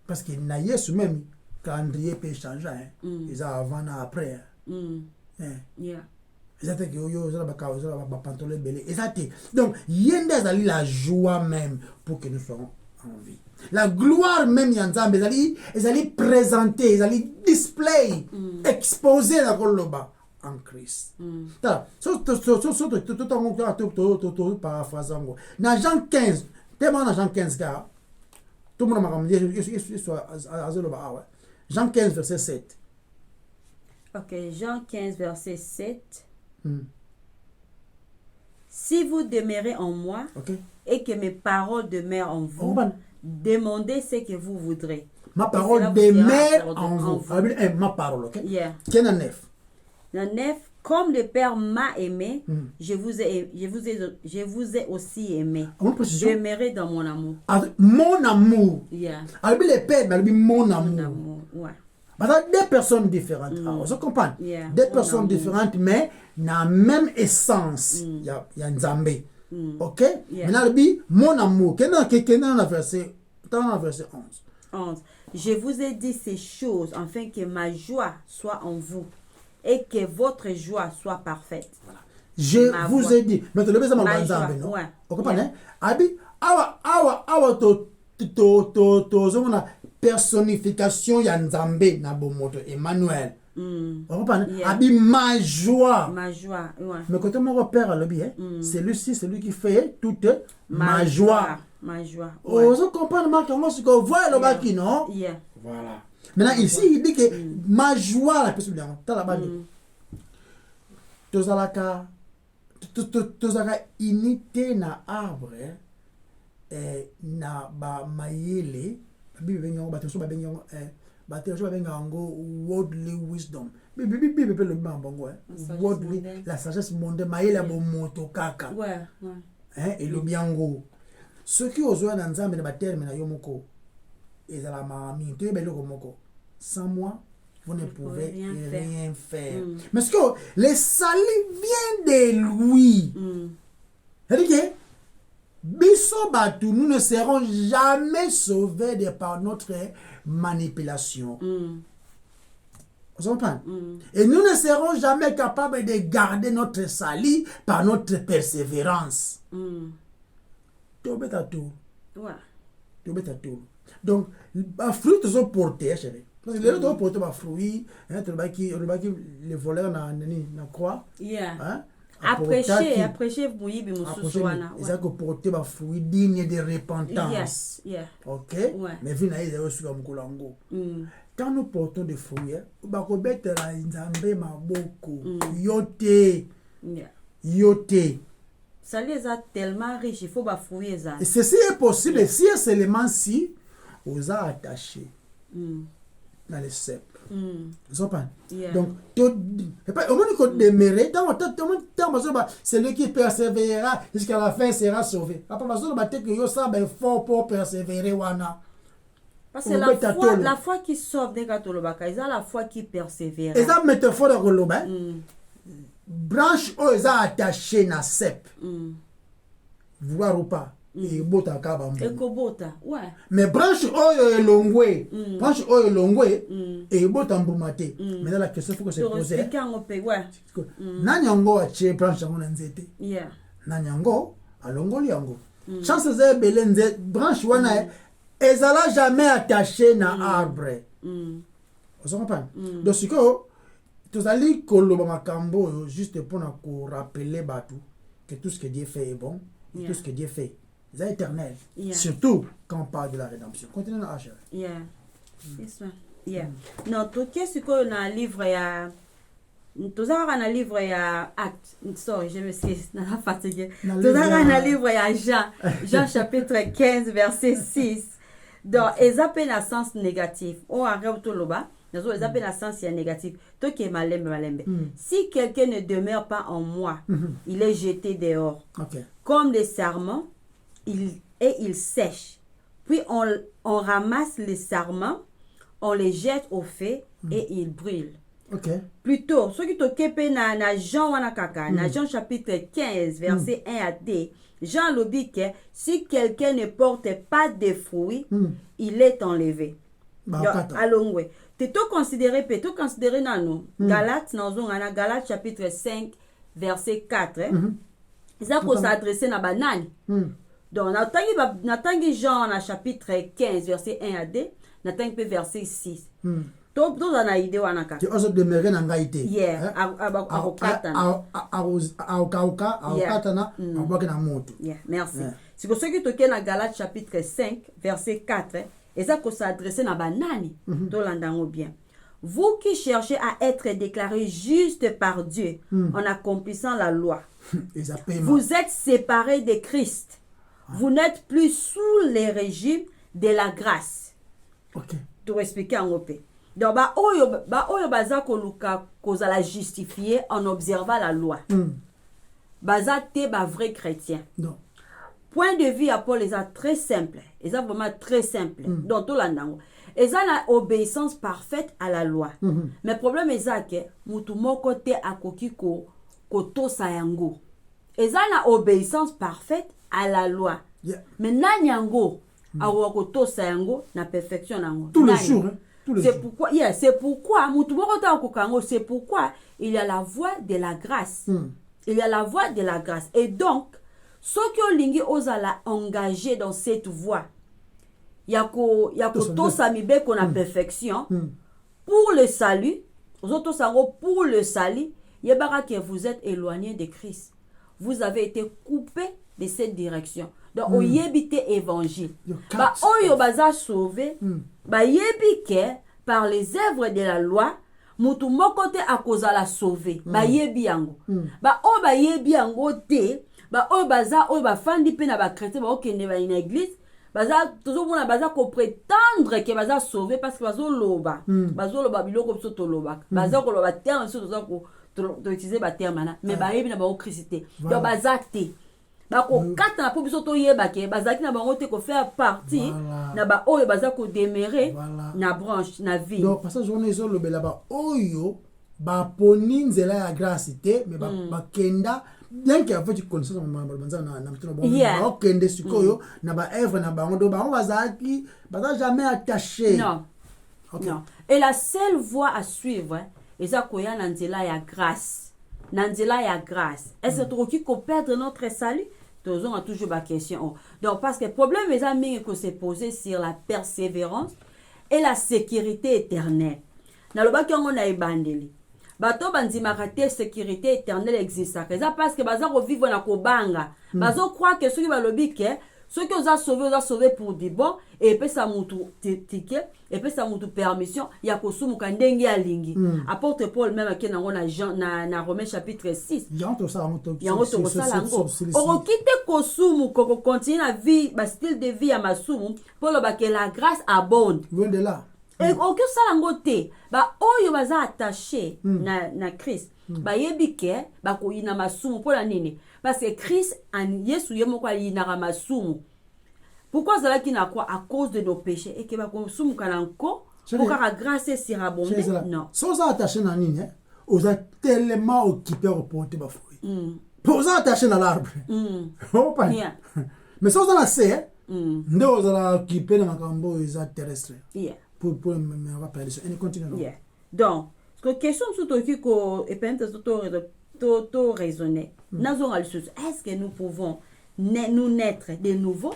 parce que na Yesu même calendrier peut changer hein ils avant et après yeah exact que yo za ba pantalon belé exact donc yende azali la joie même pour que nous soyons en vie la gloire même ya Nzambe ezali présenter ezali display exposer la koloba en Christ ta so to paraphrasant na Jean 15 tellement na Jean 15 car tout le monde m'a dit Jean 15 verset 7. OK, Jean 15 verset 7. Si vous demeurez en moi et que mes paroles demeurent en vous, demandez ce que vous voudrez. Ma parole demeure en vous. Ma parole, OK? Yeah. Quel est neuf? Le 9, comme le Père m'a aimé, je vous ai aussi aimé. Demeurez dans mon amour. Mon amour. Yeah. Alors, le Père, mais mon amour. Mon amour, ouais. Parce que deux personnes différentes. Vous comprenez? Yeah. Deux personnes différentes, mais dans la même essence. Il y a Nzambe. OK? Maintenant, le dit mon amour. Quel est le verset 11? Je vous ai dit ces choses afin que ma joie soit en vous et que votre joie soit parfaite. Voilà. Je vous ai dit. Maintenant, le besoin de Nzambe, non? Vous comprenez? Abi, awa to personnification ya Nzambe na bomoto Emmanuel. Vous comprenez? Abi ma joie. Ma joie, ouais. Mais quand mon père le bien, c'est lui qui fait toute ma joie. Ma joie. Ouais. Vous comprenez ma comment ce que voit le baki non? Yeah. Voilà. Maintenant ici il dit que ma joie la personne là, t'as la bande. Tozalaka unité na arbre na ba mayele bibi benyo ba teso ba benyo ba teso ba bengo worldly wisdom bibi pe le bango worldly la sagesse mondaine mayele bo moto kaka ouais et le biango ce qui ozoa na Nzambe na ba terme na yo moko ezala mami to ebelo ko moko sans moi vous ne pouvez rien faire. Mais ce que le salut vient de lui. C'est-à-dire que biso batu, nous ne serons jamais sauvés par notre manipulation. Vous comprenez? Et nous ne serons jamais capables de garder notre salut par notre persévérance. Donc, les fruits sont portés, chérie. Parce que les autres portent des fruits, les voleurs na croix. Yeah. Apprêcher, vous y bien ils ont porté des fruits dignes de repentance. Yes, yeah. OK? Mais vu na ils ont su comme kolango. Quand nous portons des fruits, ba ko betela Nzambe maboko. Yote. Yote. Ça les a tellement riches, il faut ba fruits ça. Et ceci est possible si seulement si vous a attaché. Dans les cèpes. Vous comprenez? Donc, au moins qu'on demeurer, celui qui persévérera jusqu'à la fin sera sauvé. Après, que fort pour persévérer. Parce que la foi qui sauve des Katolobaka, ils ont la foi qui persévère. Ils ont une métaphore de Koloba. Branche, ils ont attaché dans cèpe. Vouloir ou pas. Et bota kabambo. Ekobota, ouais. Mais branche oyo elongwe, branche oyo elongwe et bota mbumate. Mais là la question faut que se pose. Nanyango ache branche yango na nzete. Yeah. Nanyango alongoli yango. Chance za belé nzete branche wana ezala jamais attaché na arbre. Vous comprenez? Donc ce que tozali koloba makambo juste pour na ko rappeler batu que tout ce que Dieu fait est bon et tout ce que Dieu fait c'est éternel. Surtout quand on parle de la rédemption. Continuez à acheter. Non, tout ce qu'on a un livre, il y a. Tout ça, on a un livre, il y a Acte. Sorry, je me suis fatiguée. Tout ça, on a un livre, il y a Jean. Jean chapitre 15, verset 6. Donc, ils appellent un sens négatif. On arrive tout là-bas. Ils appellent un sens négatif. Toi qui es malembe. Si quelqu'un ne demeure pas en moi, il est jeté dehors. Ok. Comme les sarments, il sèche. Puis on ramasse les sarments, on les jette au feu et ils brûlent. Ok. Plutôt, ce qui t'occupe na Jean Wanakaka, na Jean chapitre 15, verset 1 à 2, Jean le dit que si quelqu'un ne porte pas de fruits, il est enlevé. Allons, ouais. Tu considéré dans nous, Galates, Galates chapitre 5, verset 4, ça pour s'adresser à banane. Donc, natangi Jean na chapitre 15, verset 1 à 2, natangi verset 6. To na idée wana ka. Tu oses demeurer na ngaité. Yeah, aokatana na moto. Yeah, merci. C'est pour ça que tu na Galates chapitre 5 verset 4 et ça que s'adresser na banani. To landango bien. Vous qui cherchez à être déclarés justes par Dieu en accomplissant la loi. Vous êtes séparés de Christ. Vous n'êtes plus sous le régime de la grâce. OK. Pour expliquer en OP. Donc, oyo baza koluka kozala justifié en observant la loi. Baza te ba vrai chrétien. Non. Point de vue à Paul est très simple. Ils sont vraiment très simple. Dans tout l'andango. Ils ont la obéissance parfaite à la loi. Mais le problème est que mutu moko te akoki ko tosa yango. Ils ont la obéissance parfaite à la loi. Yeah. Mais nani yango awa ko tosa yango na perfection yango. Tous les jours. C'est pourquoi, c'est pourquoi il y a la voie de la grâce. Il y a la voie de la grâce. Et donc, ceux qui ont lingi osala engagé dans cette voie, il y a tout ça qu'on a perfection pour le salut. Pour le salut, il y a que vous êtes éloigné de Christ. Vous avez été coupé de cette direction. Donc, au yébité évangile. Bah, oyo baza sauvé. Bah, yébike par les œuvres de la loi. Mutu mokote a cause la sauvé. Bah, yébi yango. Bah, o ba yébi yango te. Bah, oyo baza, oyo ba fandi pe na ba chrétien, ba okende ba une église. Baza, toujours mona baza ko prétendre que baza sauvé parce que bazo loba. Bazo loba biloko biso to loba. Baza ko loba terme biso to ko utiliser ba terme na. Mais ba yebi na ba o christé. Donc, baza te. Bako kata na po biso to yeba ke bazaki na bango te ko faire partie na ba oyo baza ko demeurer na branche na vie. Donc parce que journée zo lobela ba oyo ba poni nzela ya grâce te mais ba kenda bien que avant tu connaissais banza na mtino bon ba kende sikoyo na ba œuvre na bango do bango bazaki baza jamais attaché. Non. Okay. Non. Et la seule voie à suivre eza koya na nzela ya grâce. Na nzela ya grâce. Est-ce que tu peux perdre notre salut? On a toujours ma question. Donc, parce que le problème, les amis, que c'est posé sur la persévérance et la sécurité éternelle. Dans le bas, on a bandeli. Bato bandimaka te sécurité éternelle existe. C'est parce que baza ko vivre na kobanga. Bazo croire que ceux qui va lobi que ceux qui ont sauvé pour du bon et puis ça mutu ticket et puis ça mutu permission ya kosumuka ndenge ya lingi. Apôtre Paul même qui na Jean na Romains chapitre 6. Yango to sala ngo. Orokite kosumu ko continuer la vie, ba style de vie à masumu pour le que la grâce abonde. Loin de là. Et aucun salango te ba oyo baza attaché na Christ. Ba yebike ba ko ina masumu pour la nini. Parce que Christ en Yesu yemoko ina masumu. Pourquoi cela qui n'a quoi à cause de nos péchés et que ba ko sumu kananko pour que la grâce sera abondée. Non. Sans attaché na nini aux a tellement occupé au porter ba fruit. Pour ça attaché na l'arbre. Oh pas. Mais sans la c'est nde ozala occupé na makambo eza terrestre. Yeah. Pour me rappeler ça. Et continue. Yeah. Donc, ce que question surtout qui ko et peut-être to raisonner. Est-ce que nous pouvons nous naître de nouveau?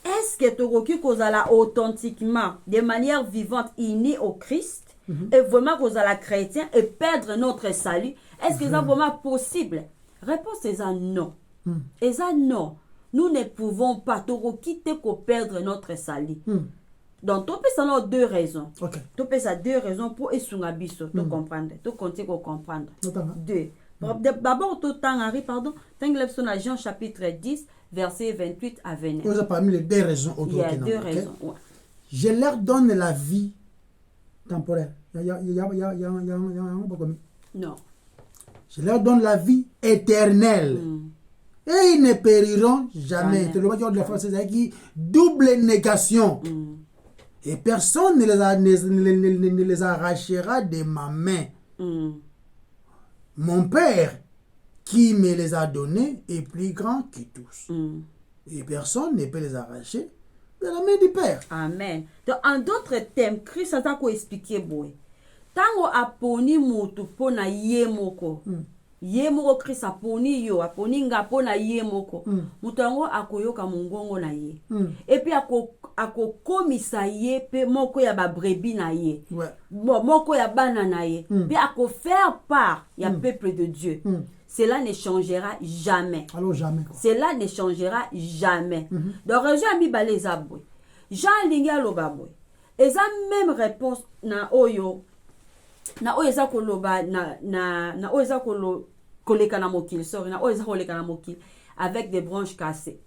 Est-ce que tu kozala authentiquement de manière vivante unis au Christ et vraiment kozala chrétien et perdre notre salut? Est-ce que c'est vraiment possible? Réponse est non. Et ça non. Nous ne pouvons pas quitter qu'on perdre notre salut. Donc, tu peux deux raisons. Okay. Tu peux ça deux raisons pour esunga biso, tu comprendre, tu compter qu'on comprendre. Deux. D'abord, tout temps, Henri, pardon, dans Jean chapitre 10, verset 28 à 29. Vous avez parmi les deux raisons. Il y a deux raisons. Ouais. Je leur donne la vie temporaire. Non. Je leur donne la vie éternelle. Et ils ne périront jamais. C'est le mot de la phrase, c'est qui double négation. Et personne ne les arrachera de ma main. Mon Père, qui me les a donnés, est plus grand que tous. Et personne ne peut les arracher de la main du Père. Amen. Donc, en d'autres termes, Christ a expliqué boy. Tango aponi mutu pona yemoko. Yemoko Christ aponi yo, aponi nga pona yemoko. Mutu yango akoyoka mongongo na ye. Et puis ako komisa ye pe moko ya ba brebis na ye. Moko ya bana na ye. Puis ako faire part ya peuple de Dieu. Cela ne changera jamais. Alors jamais. Cela ne changera jamais. Donc, raison ami baleza boy. Jean linga loba boy. Eza même réponse na oyo. Na oyo eza koloba na oyo eza koleka na mokili. Sorry, na oyo eza koleka na mokili avec des branches cassées.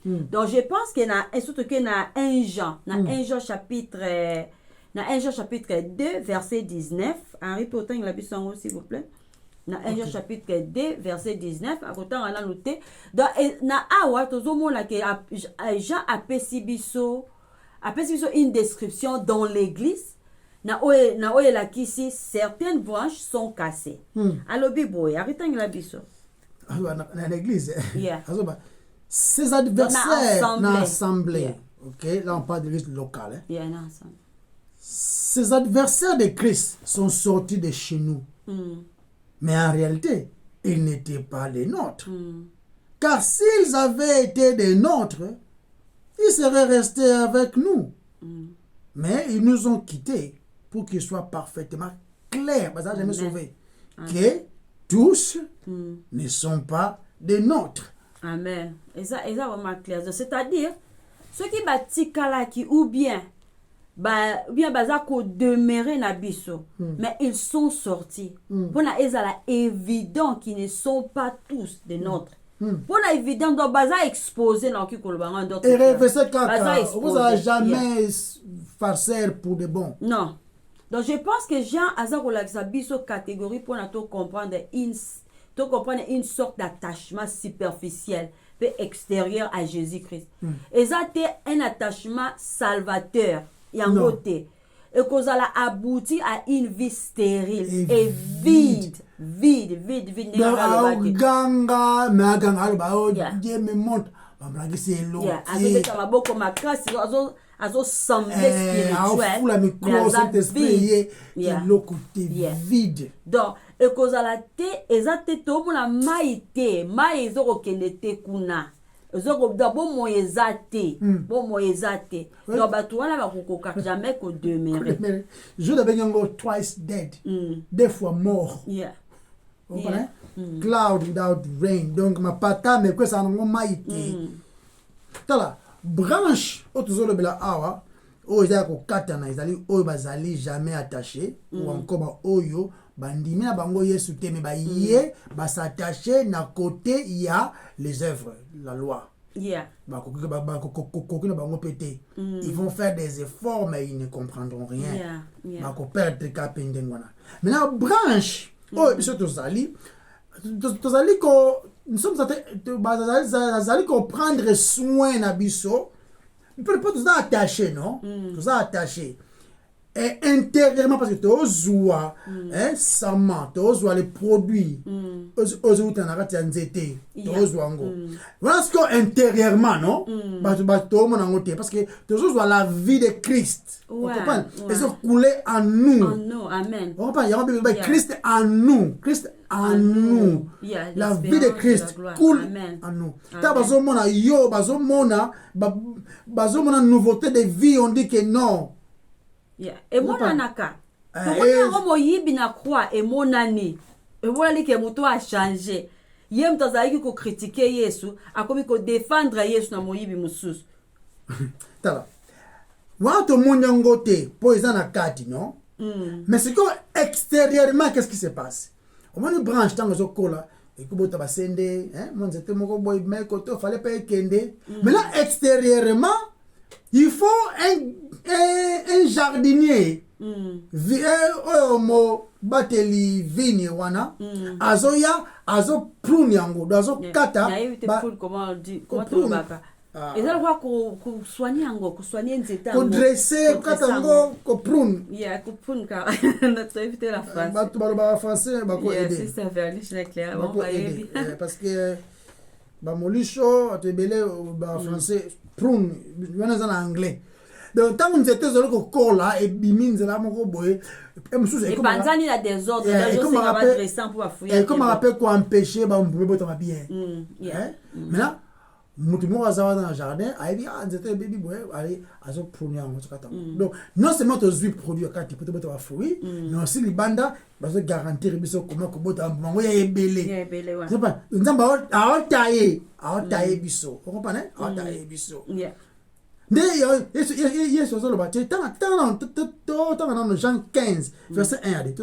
Donc, je pense que surtout que na 1 Jean, na 1 Jean chapitre 2 verset 19. Henri Potin il a bu son s'il vous plaît. Dans 1 Jean chapitre 2 verset 19 à côté on a noté donc na awa tozomona que Jean a pesibiso une description dans l'église na oye la kisi certaines branches sont cassées alors biboy arrêtez la biso dans l'église yeah. Ces adversaires dans l'assemblée yeah. OK là on parle de l'église locale hein? Yeah, ces adversaires de Christ sont sortis de chez nous. Mais en réalité, ils n'étaient pas les nôtres. Car s'ils avaient été des nôtres, ils seraient restés avec nous. Mais ils nous ont quittés pour qu'ils soient parfaitement clairs. Parce que j'ai sauvé. Que tous ne sont pas des nôtres. Amen. Et ça vraiment clair. C'est-à-dire, ceux qui bâtissent Kalaki ou bien bazako demeurer na biso mais ils sont sortis pour na ezala évident qu'ils ne sont pas tous des nôtres pour na évident donc baza exposé dans qui kolobanga d'autres et réfléchissez kaka vous avez jamais farceur pour de bon non donc je pense que Jean azako la biso catégorie pour na to comprendre une sorte d'attachement superficiel et extérieur à Jésus-Christ et ça un attachement salvateur yangote et que ça a abouti à une vie stérile et vide. Ganga maganga ba o je me montre ba blagi c'est l'eau avec ça maboko makasi azo semblé spirituel la micro cet esprit qui l'eau côté vide donc et que ça la te ezate to mona maite mai zo kokende kuna bon moyezate donc bato wana bakokoka jamais ko demeurer je devais encore twice dead deux fois mort yeah vous comprenez cloud without rain donc ma pata mais que ça non maïté tala branche autozolo bela awa o eza ko katana ezali o bazali jamais attaché ou encore oyo bandimi na bango Yesu te mais baye s'attacher na côté il y a les œuvres la loi yeah ils vont faire des efforts mais ils ne comprendront rien yeah perdre kapendengwana mais la branche oh biso tozali ko nous sommes bazali ko prendre soin na biso peut pas tout ça attaché non tout ça attaché et intérieurement parce que tozoa sama tozoa les produits ozo tanakati ya nzete tozoa ngo voilà ce que intérieurement non bato mona ngote parce que tozoa la vie de Christ vous comprenez et ça couler en nous amen on parle il y a Christ en nous la vie de Christ coule en nous ta bazomona yo bazomona nouveauté de vie on dit que non et monanaka to moyibi na croix et monani et voilà que moto a changé yem tozali ko critiquer Yesu akomi ko défendre Yesu na moyibi mususu tala wato monyangote po ezana kati non mais c'est que extérieurement qu'est-ce qui se passe au moins une branche tant que cola et que bota basende hein mon c'était mon boy mais côté fallait pas kende mais là extérieurement il faut un jardinier mo bateli vini wana azoya azo prune yango azo kata comment tu baba et ça va ko soigner yango ko soigner nzeta ko dresser kata yango ko prune ko prune car notre éviter la France ba tu ba français ba ko aider c'est ça vers les clair bon ba aider parce que ba molisho atebele ba français prune wana za na anglais donc tant que nzete zolo ko kola et biminzela moko boye et panzani la désordre là je sais pas dresser pour fouiller et comment rappelle ko empêcher ba mbube bota bien maintenant mutu mo azawa dans le jardin aibi nzete baby boy allez azo prune yango tsakata donc non seulement to zui produit quand tu peux bota fruit mais aussi libanda bazo garantir biso comment ko bota mango ya ebele c'est pas nzamba a tailler biso on comprend a tailler biso Yes, Jean 15, verset 1 à 2.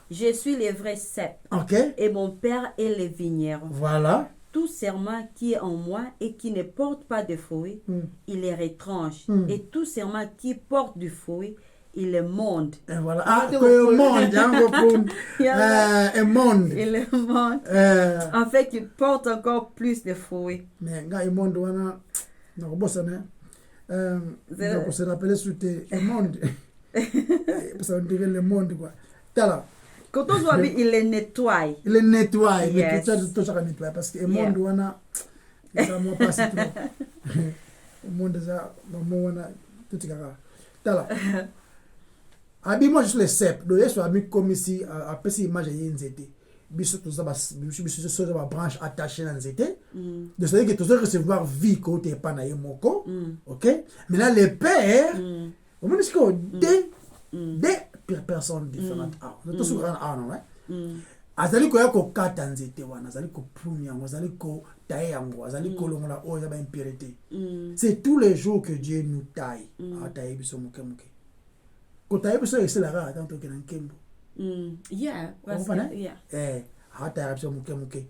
Je suis le vrai cep. Et mon père est le vigneron. Voilà. Tout serment qui est en moi et qui ne porte pas de fruit, il est retranche. Et tout serment qui porte du fruit, il est monde. Et voilà. Ah, le monde. Un monde. Il est monde. En fait, il porte encore plus de fruits. Mais, le monde, donc, bon, ça, donc, on se rappelle sur le monde. Parce qu'on dirait le monde, quoi. Tala. Quand on voit, il les nettoie. Il les nettoie. Yes. Tout ça, nettoie. Parce que le monde, on a. Ça m'a passé trop. Le monde, ça, on a. Tout ça. Tala. Abi, moi, je suis le cep. Donc, je suis ami comme ici, à petit image, il y a une zété. Biso tout ça ba branche attachée dans zété de ça que tout ça recevoir vie côté pas na yemoko OK mais là les pères au moins que des personnes différentes tout ce grand non azali ko yako kata nzete wana azali ko prune yango azali ko tailler yango azali ko longola o ya ba impurité c'est tous les jours que Dieu nous taille a tailler biso moke ko tailler biso c'est la rare tant que dans kembo yeah, hata muke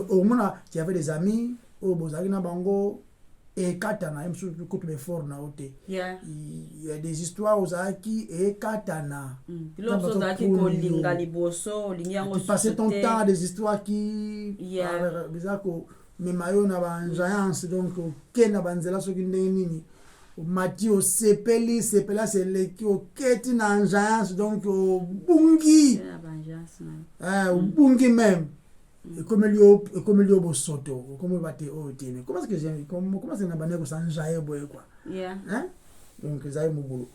au moins il y avait des amis au bozaki na bango et katana même sur coupe les fort na ote il y a des histoires aux aki et katana l'autre zaki ko linga liboso linyango passer ton temps des histoires qui bizarre ko mais mayo na ba giants donc kena banzela so nini Mathieu sepeli sepela c'est le qui au keti na agence donc au bungi bungi même et comme lui au soto comme bate au tene comment est-ce que j'ai comment c'est na bané ko sanjaye boy quoi hein donc ça est mon boulot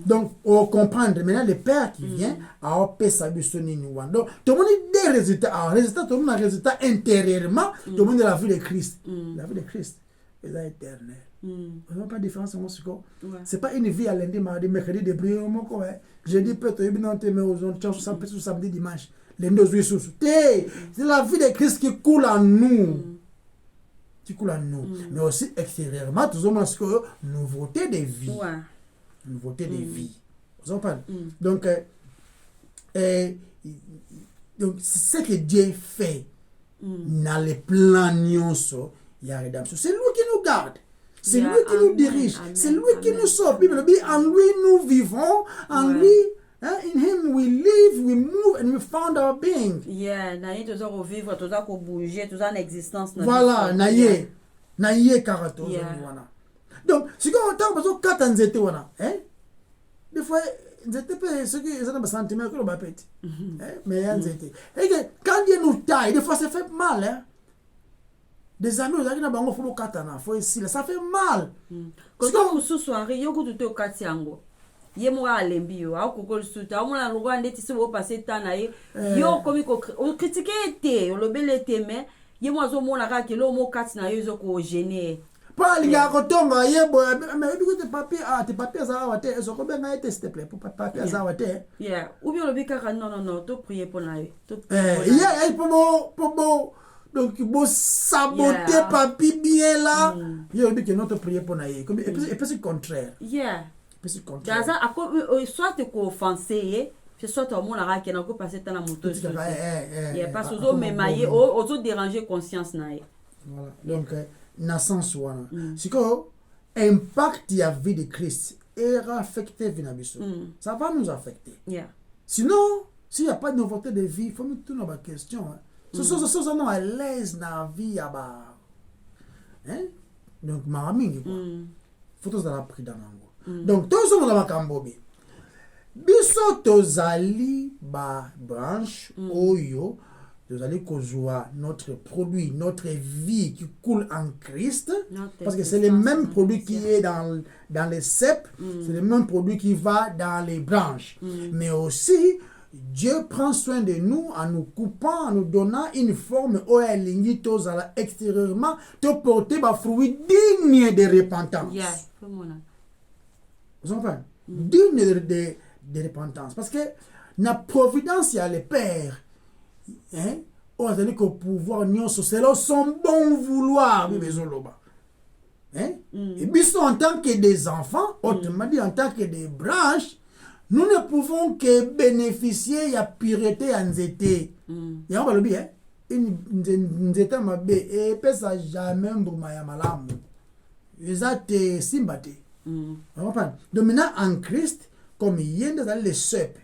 donc on comprendre maintenant le père qui vient à opé sa bisoni ni wan donc tout le monde des résultats tout le monde a résultat intérieurement tout le monde de la vie de Christ est éternel. On n'a pas de différence en ce cas. C'est pas une vie à lundi, mardi, mercredi, débrouiller au mot. Jeudi, peut-être, samedi, dimanche. Lundi, c'est la vie de Christ qui coule en nous. Mais aussi extérieurement, tout le monde que nouveauté de vie. Nouveauté de vie. Vous en parlez. Donc, ce que Dieu fait dans les plans, il y a rédemption. C'est lui qui nous garde. C'est lui qui nous dirige. C'est lui qui nous sauve. En lui, nous vivons. En lui, in him, we live, we move, and we found our being. Naïe, tout ça, qu'on vivre, tout ça, qu'on bouge, tout ça, en existence. Voilà, naïe. Naïe, karato. Donc, si on entend, parce que quand on était, des fois, ceux qui ont des sentiments, que l'on va péter. Mais quand Dieu nous taille, des fois, ça fait mal, des amis aux na bango faut katana faut ici ça fait mal quand on sous soirée yo kutu to katiango ye mo alembi yo a kokol suta mo na longo ndeti se bo passer temps na yo komi ko critiquer té on le belete mais ye mo azo mo na ka ke lo mo katina yo zo ko gêner pas les gars kotonga ye bo mais bi tes papiers ça va te zo ko ben na s'il te plaît pour papiers ça va te ou bien le bi ka non to prier pour na yo to pour donc bon saboter papi bien là il y a que notre prière pour naïe et puis c'est contraire Gaza a soit te offenser c'est soit tout le monde a qui n'a pas passé dans la moto. Il y a pas eh, sous mais maillé aux déranger conscience naïe. Voilà. Donc naissance wana. Siko impact ya vie de Christ era affecté vinabiso. Ça va nous affecter. Yeah. Sinon, s'il n'y a pas de nouveauté de vie, il faut me tourner la question. Ce sont à l'aise dans la vie. Hein? Donc, il faut que la pris dans l'angle. Donc, tous sommes dans la cambobi. Biso tozali ba branche oyo tozali kozwa notre produit, notre vie qui coule en Christ, parce que c'est le même produit qui est dans les cèpes, c'est le même produit qui va dans les branches. Mais aussi, Dieu prend soin de nous en nous coupant, en nous donnant une forme où elle est tozala extérieurement, te porter ba fruit digne de repentance. Vous comprenez? Digne de repentance. Parce que la providence, il y a le Père. Hein? On a dit que pouvoir, c'est là son bon vouloir. Hein? Et puis, en tant que des enfants, autrement dit, en tant que des branches, nous ne pouvons que bénéficier de la pureté en zété. Il y a un peu hein? Une zété m'a bé, et puis ça jamais m'bouma malamu. Ils ont été simbatés. Donc maintenant, en Christ, comme il y a dans les cèpes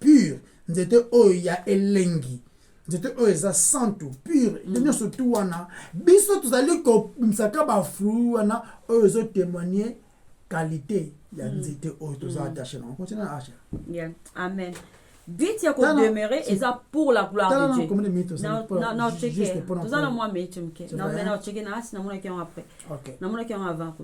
purs, nous étions il y a elengi, nous étions il y a santo pur, nous surtout wana, biso tous allés comme ça ba fruit wana, ils ont témoigné qualité, il y a nous étions tous attachés. On continue à acheter. Yeah, amen. Vite ya ko demeurer et ça pour la gloire de Dieu. Non, checker. Tous allons moi mais tu me que. Non, mais non, checker na asi na mona qui après. OK. Na mona qui avant.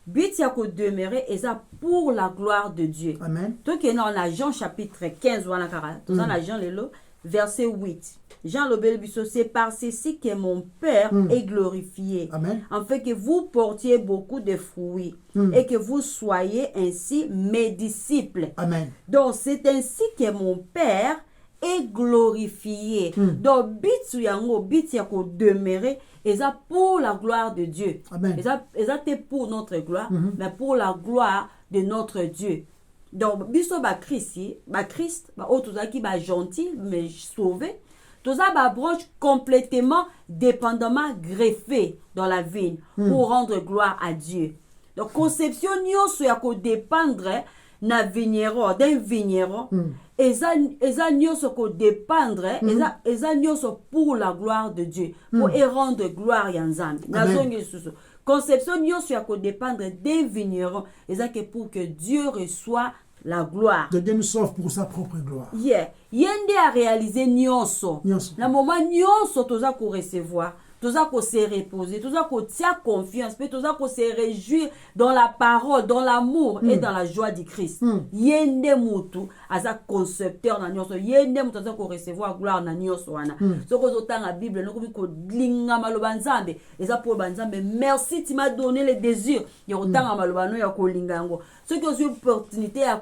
But ya ko demeurer et ça pour la gloire de Dieu. Amen. Donc il y a Jean chapitre 15 wana kara. Tout ça Jean lelo verset 8. Jean Lobel Bisso, c'est par ceci que mon Père est glorifié. Amen. Afin que vous portiez beaucoup de fruits et que vous soyez ainsi mes disciples. Amen. Donc c'est ainsi que mon Père est glorifié. Donc bitu yango biti ya ko demeurer et ça pour la gloire de Dieu. Amen. Et ça c'est pour notre gloire, mais pour la gloire de notre Dieu. Donc biso ba Christ, autozaki ba gentil mais sauvé. Tout ça ba branche complètement dépendamment greffé dans la vigne pour rendre gloire à Dieu. Donc conception nyonso ya ko dépendre na vigneron d'un vigneron eza nyonso ko dépendre eza nyonso pour la gloire de Dieu pour rendre gloire ya Nzambe. Nazongi susu. Conception nyonso ya ko dépendre d'un vigneron eza que pour que Dieu reçoit la gloire. Dieu nous sauve pour sa propre gloire. Yeah. Yende a réalisé nyonso. Na moment nyonso toza ko recevoir, toza ko se reposer, toza ko tia confiance, puis toza ko se réjouir dans la parole, dans l'amour et dans la joie du Christ. Yende mutu aza concepteur na nyonso. Yende mutu aza ko recevoir gloire na nyonso wana. Soko zotanga Bible noko ko linga maloba Nzambe. Eza pour Nzambe, merci tu m'as donné le désir. Ya otanga maloba no ya ko linga ngo. Ceux qui ont eu l'opportunité à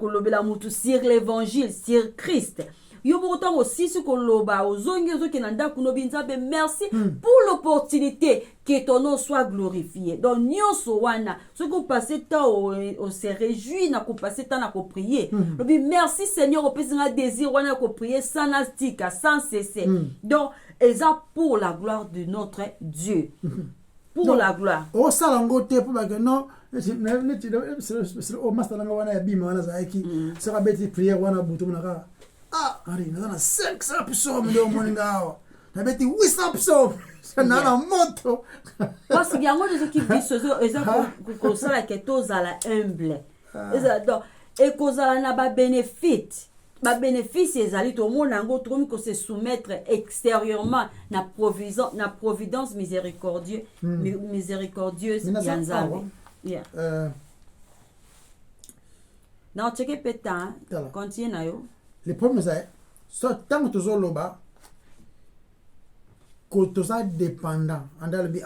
lobela mutu sur l'évangile, sur Christ. Yo pourtant aussi ce que loba ozongi ozo kenanda kunobi Nzambe, merci pour l'opportunité que ton nom soit glorifié. Donc nyonso wana ce qu'on passait temps au se réjouit na ko passer temps na ko prier. Lobi merci Seigneur, au pesinga désir wana ko prier sans nastika, sans cesser. Donc eza pour la gloire de notre Dieu. Pour donc, la gloire. Oh salangote pour que non c'est au master langa wana ya bima wana zaiki sera beti prière wana butu munaka ari na 500 psaumes ndio mwenga na beti 800 psaumes na na moto parce que yango de qui biso eza ko sala que tozala humble eza donc et kozala na ba bénéfice ezali to mona ngo tromi ko se soumettre extérieurement na providence miséricordieuse ya Nzambe. Yeah. Non, checker pétain. Continue na yo. Le problème c'est so tant que tozoloba ko toza dépendant andal bi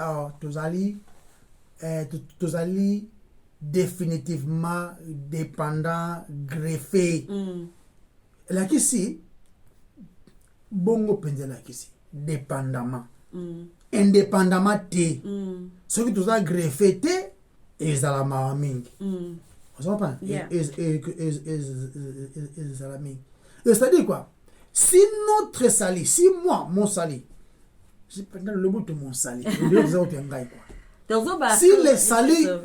tozali définitivement dépendant greffé. La kisi bongo penza la kisi dépendamment indépendamment te ce que tu as greffé te et ça la mingi Yeah. C'est-à-dire quoi? Si notre sali, si moi, mon sali, j'ai pas le mot de mon sali, si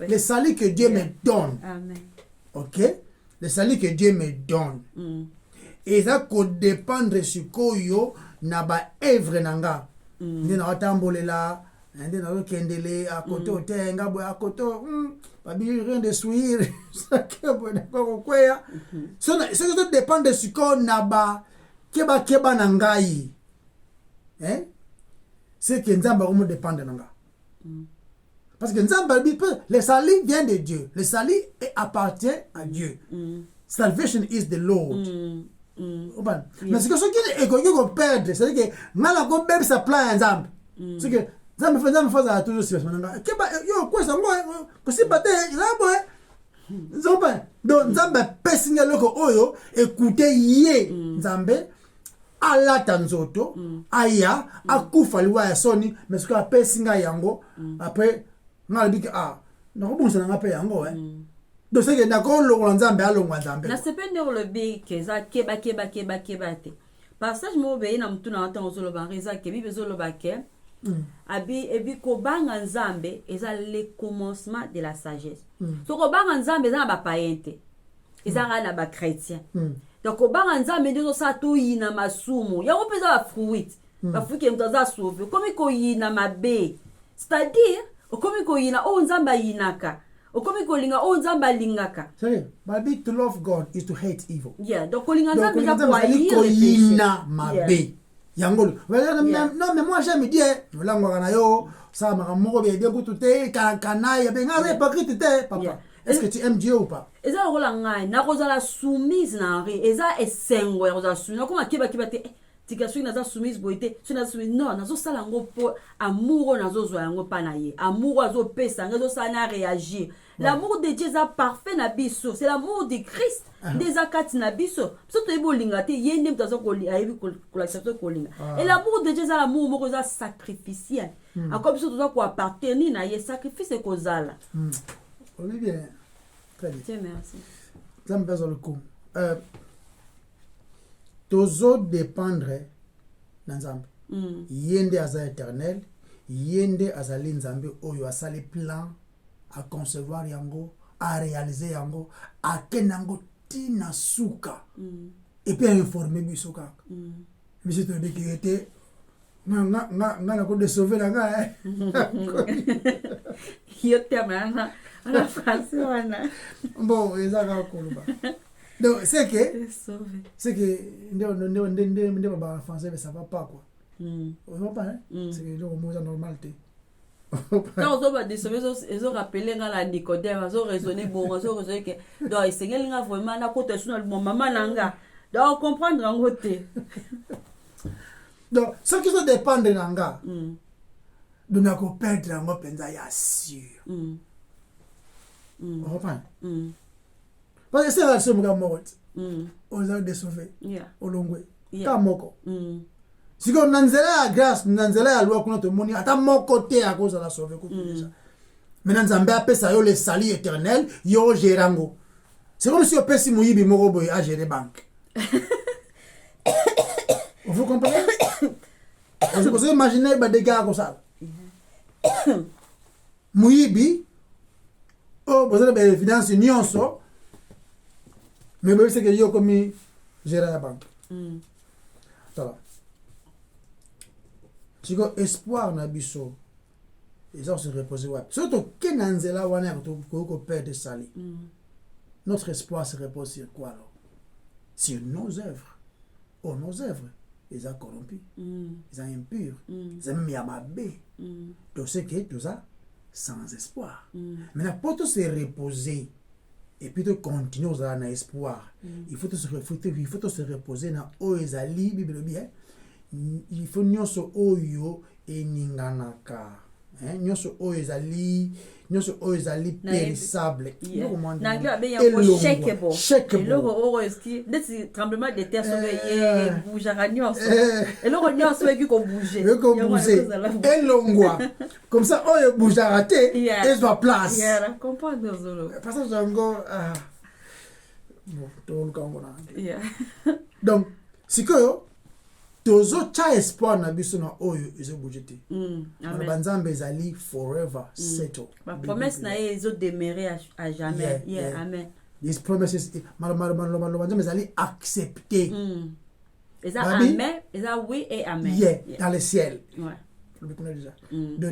les salis que Dieu me donne, Amen. ok, les salis que Dieu me donne, et ça qu'on dépendre sur quoi na ba œuvre nanga, ni na watambolela, ndi na kendele à côté otenga boy à côté, pas bien rien de sourire, ça que boy na quoi ya, ça dépend de sur quoi na ba keba nangai, hein, c'est que nzamba on dépend de nanga. Parce que le salut vient de Dieu. Le salut appartient à Dieu. Salvation is the Lord. Mais c'est que ce qui est perdre, c'est-à-dire que mal go baby supply ensemble. C'est que ça me fait toujours si yo quoi ça moi que si baté là boy. Zomba donc nzamba pesinga loko oyo écoutez yé nzambe ala tanzoto aya akufa liwa ya soni mais ce que pesinga yango après ngalibiki nakobungisa nanga pe yango donc c'est que ndako longola nzambe alongwa nzambe na sepende le bi keza keba te passage mo be na mtu na wata ozolo ba reza ke bi bezolo ba ke abi ebi ko banga nzambe eza le commencement de la sagesse so ko banga nzambe eza ba païente eza na ba chrétien donc ko banga nzambe ndio sa to yina masumu ya opeza ba fruit ba fruit ke mtaza sauver comme ko yina mabe c'est-à-dire okomi ko yina o nzamba yinaka okomi ko linga o nzamba lingaka c'est but to love God is to hate evil. Yeah, donc ko linga nzamba za kwa yina mabe yango non mais moi j'aime dire olangwa na yo ça maka moko bien kutu te kana ya benga hypocrite te papa. Est-ce que tu aimes Dieu ou pas? Eza rola ngai na kozala soumise na ri eza esengo ya kozala soumise koma kiba te tika soki naza soumise boite soki naza soumise non nazo sala ngo po amour nazo zwa yango pa na ye amour azo pesa ngazo sala na réagir. L'amour de Dieu est parfait na biso, c'est l'amour de Christ des akati na biso surtout ebo linga te yende mtazo ko ayebi ko l'accepter ko linga et l'amour de Dieu est l'amour moko za sacrificiel akobi biso toza ko appartenir na ye sacrifice ko zala. Olivier, très bien. Dieu merci. Ça me fait le coup. Tozo dépendre nzambe. Yende aza éternel, yende azali nzambe oyo asali plan à concevoir yango, à réaliser yango, à kenango tina suka. Et puis à informer bisoka. Mais c'est dit qu'il était na ko de sauver la gars. Yo tellement la France wana. Bon, ezaka koluba. Donc c'est que ndio ba français ça va pas quoi. On va pas c'est que le mot normal té. Quand on va décevoir ils ont rappelé dans la Nicodème, ils ont raisonné bon, ils ont raisonné que donc il seigneur nga vraiment na côté sur le maman nanga. Donc comprendre en côté. Donc ce qui se dépend de nanga. De na ko perdre ngo penza ya sûr. On reprend. Parce que c'est la seule mort. On a de sauver. Au longwe. Kamoko. Si on nanzela ya grâce, nanzela ya loi kuna to moni ata moko te à cause de la sauver ko déjà. Maintenant Nzambe apesa yo le salut éternel, yo gerango. C'est comme si on pesi muyibi moko boy a gérer banque. Vous comprenez? Vous imaginez ba dégâts comme ça. Muyibi vous avez des finances nyonso. Mais vous savez que yo comme gérer la banque. Voilà. Si ko espoir na biso ils ont se reposer ouais surtout que nanzela wana ko perdre sali notre espoir se repose sur quoi alors sur nos œuvres nos œuvres ils sont corrompus ils sont impurs ils sont miamabe donc c'est que tout ça sans espoir maintenant pour tout se reposer et puis de continuer aux en espoir il faut se reposer na oezali bible bien il faut nyonso oyo eninganaka nyonso oyo ezali périssable nanglais abengi yango shakable eloko oyo eski ndeti tremblement de terre soki ebougeaka nyonso eloko nyonso eki kobouge elongwa comme ça oyo ebougeaka te ezwa place comprendre ozolo passage yango toluka yango na donc sikoyo tozotya espoir na biso na oyo ezobouge te banzambe ezali forever settle bapromesse na ye ezodemere à jamais amen these promises banzambe ezali accepté eza amen eza oui et amen dans le ciel déjà de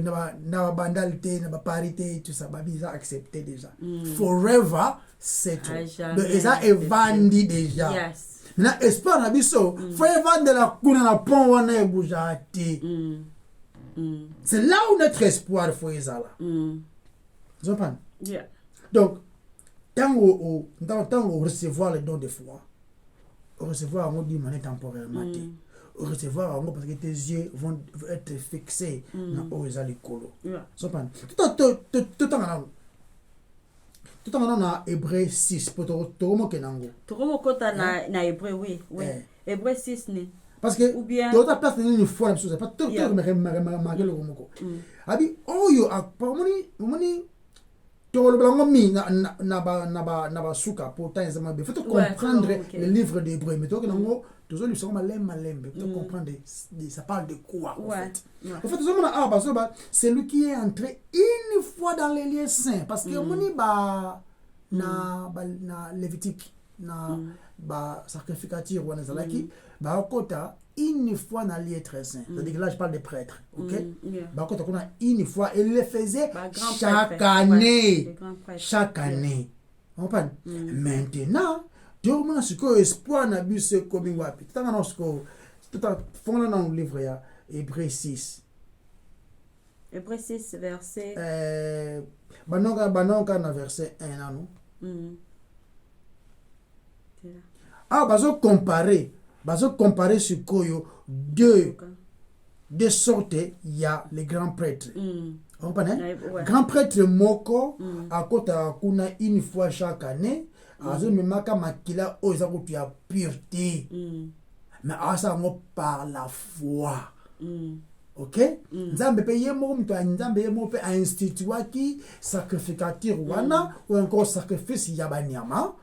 na bandalité na parité tout ça babi eza accepté déjà forever settle donc eza evandi déjà maintenant espoir na biso faut evandela kuna na pont wana ebougeaka te c'est là où notre espoir faut ezala vous comprenez donc tango recevoir le don de foi recevoir yango d'une manière temporairement te recevoir yango parce que tes yeux vont être fixés na oyo eza likolo vous comprenez tout en na Hébreu 6 pour tokomoke nango tokomokota na Hébreu oui Hébreu 6 ni parce que tota place ni foi na biso pas tout remarquer le komoko abi oyo pomoni tolobango mi na ba suka pourtant ezama bien faut comprendre le livre d'Hébreu mais donc nango toujours lui sont malembe pour comprendre ça parle de quoi en fait c'est lui qui est entré une fois dans les lieux saints parce que moni na Lévitique na sacrificature wana zalaki kota une fois dans les lieux très saints c'est-à-dire que là je parle des prêtres OK kota kuna une fois il le faisait chaque année on parle maintenant Dieu m'a dit que espoir na biso komi wapi tanga na sko fona na livre ya Hébreu 6 verset banonga na verset 1 nanu bazo comparer sikoyo deux sortes il y a les grands prêtres on comprend grand prêtre moko akota kuna une fois chaque année azomemaka makila oyo eza kutu ya pureté mais asango par la foi OK nzambe pe ye moko mto nzambe ye moko pe a instituaki sacrificature wana ou encore sacrifice ya banyama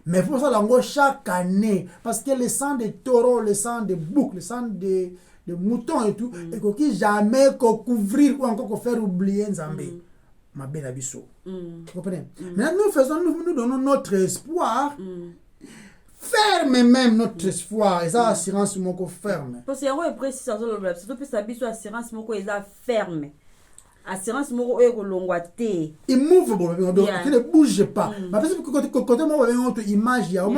mais pour ça lango chaque année parce que le sang de taureau le sang de bouc le sang de mouton et tout et qui jamais couvrir ou encore faire oublier nzambe ma belle abisso tu comprends maintenant nous donnons notre espoir ferme même notre espoir et ça assurance moko ferme parce que yango est précis ça le surtout puis ça biso assurance moko eza ferme assurance moko e kolongwa te immovable donc qui ne bouge pas parce que côté moi avec notre image ya au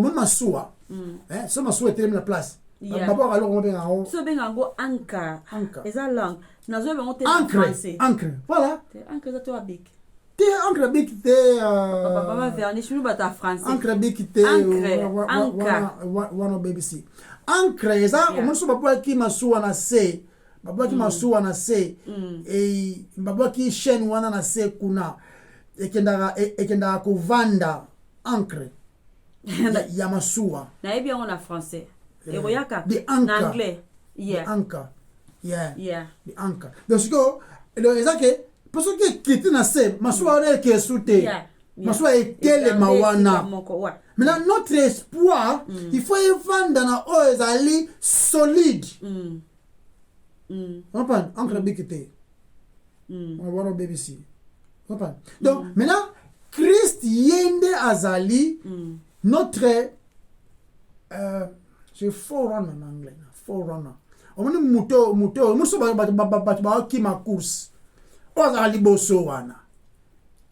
moins masua ça masua était même la place d'abord alors on benga ngo so benga ngo anka eza langue nazo benga te français ancre voilà ancre za to abik te ancre bik te papa vernis nous bata français ancre bik te wana BBC ancre eza on so babo ki masua na se babo ki masua na se et babo ki chaîne wana na se kuna ekenda kovanda ancre ya masua na ebi on a français et royaka en anglais the anchor donc le eza que parce que quitter na se masua wana ke sute masua etele mawana maintenant notre espoir il faut évendre na o ezali solide on prend ancre bikite on va au BBC on prend donc maintenant Christ yende azali notre c'est forerunner en anglais forerunner on dit moto muso ba ki ma course oza liboso wana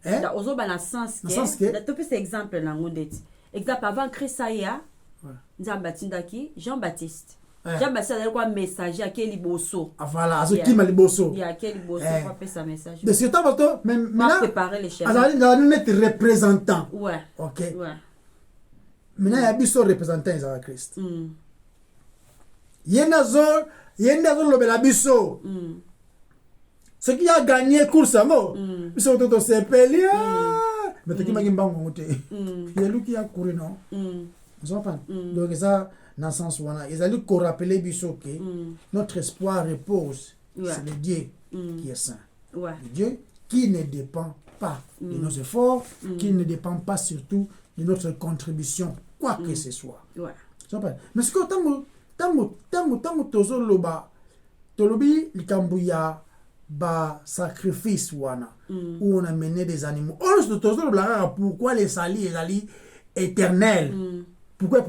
da ozoba na sens que na to pese exemple na ngondeti exemple avant Christ aya nzamba tindaki Jean-Baptiste Jean-Baptiste alikuwa messager akeli liboso voilà azokima liboso ya akeli liboso pour passer message de ce temps bato maintenant préparer les chefs azali net représentant OK ouais maintenant ya biso représentant za Christ yenda zo lobela biso Ce qui a gagné course, ils sont tous sepelés. Mais tu qui m'a monté. Il y a lui qui a couru, non? Vous comprenez? Donc, ça, dans le sens où ils allaient qu'on rappelle que notre espoir repose sur le Dieu qui est saint. Le Dieu qui ne dépend pas de nos efforts, qui ne dépend pas surtout de notre contribution, quoi que ce soit. Mais ce que tant que loba, tolobi likambuya ba sacrifice wana où on a mené des animaux. Pourquoi les salis éternels? Pourquoi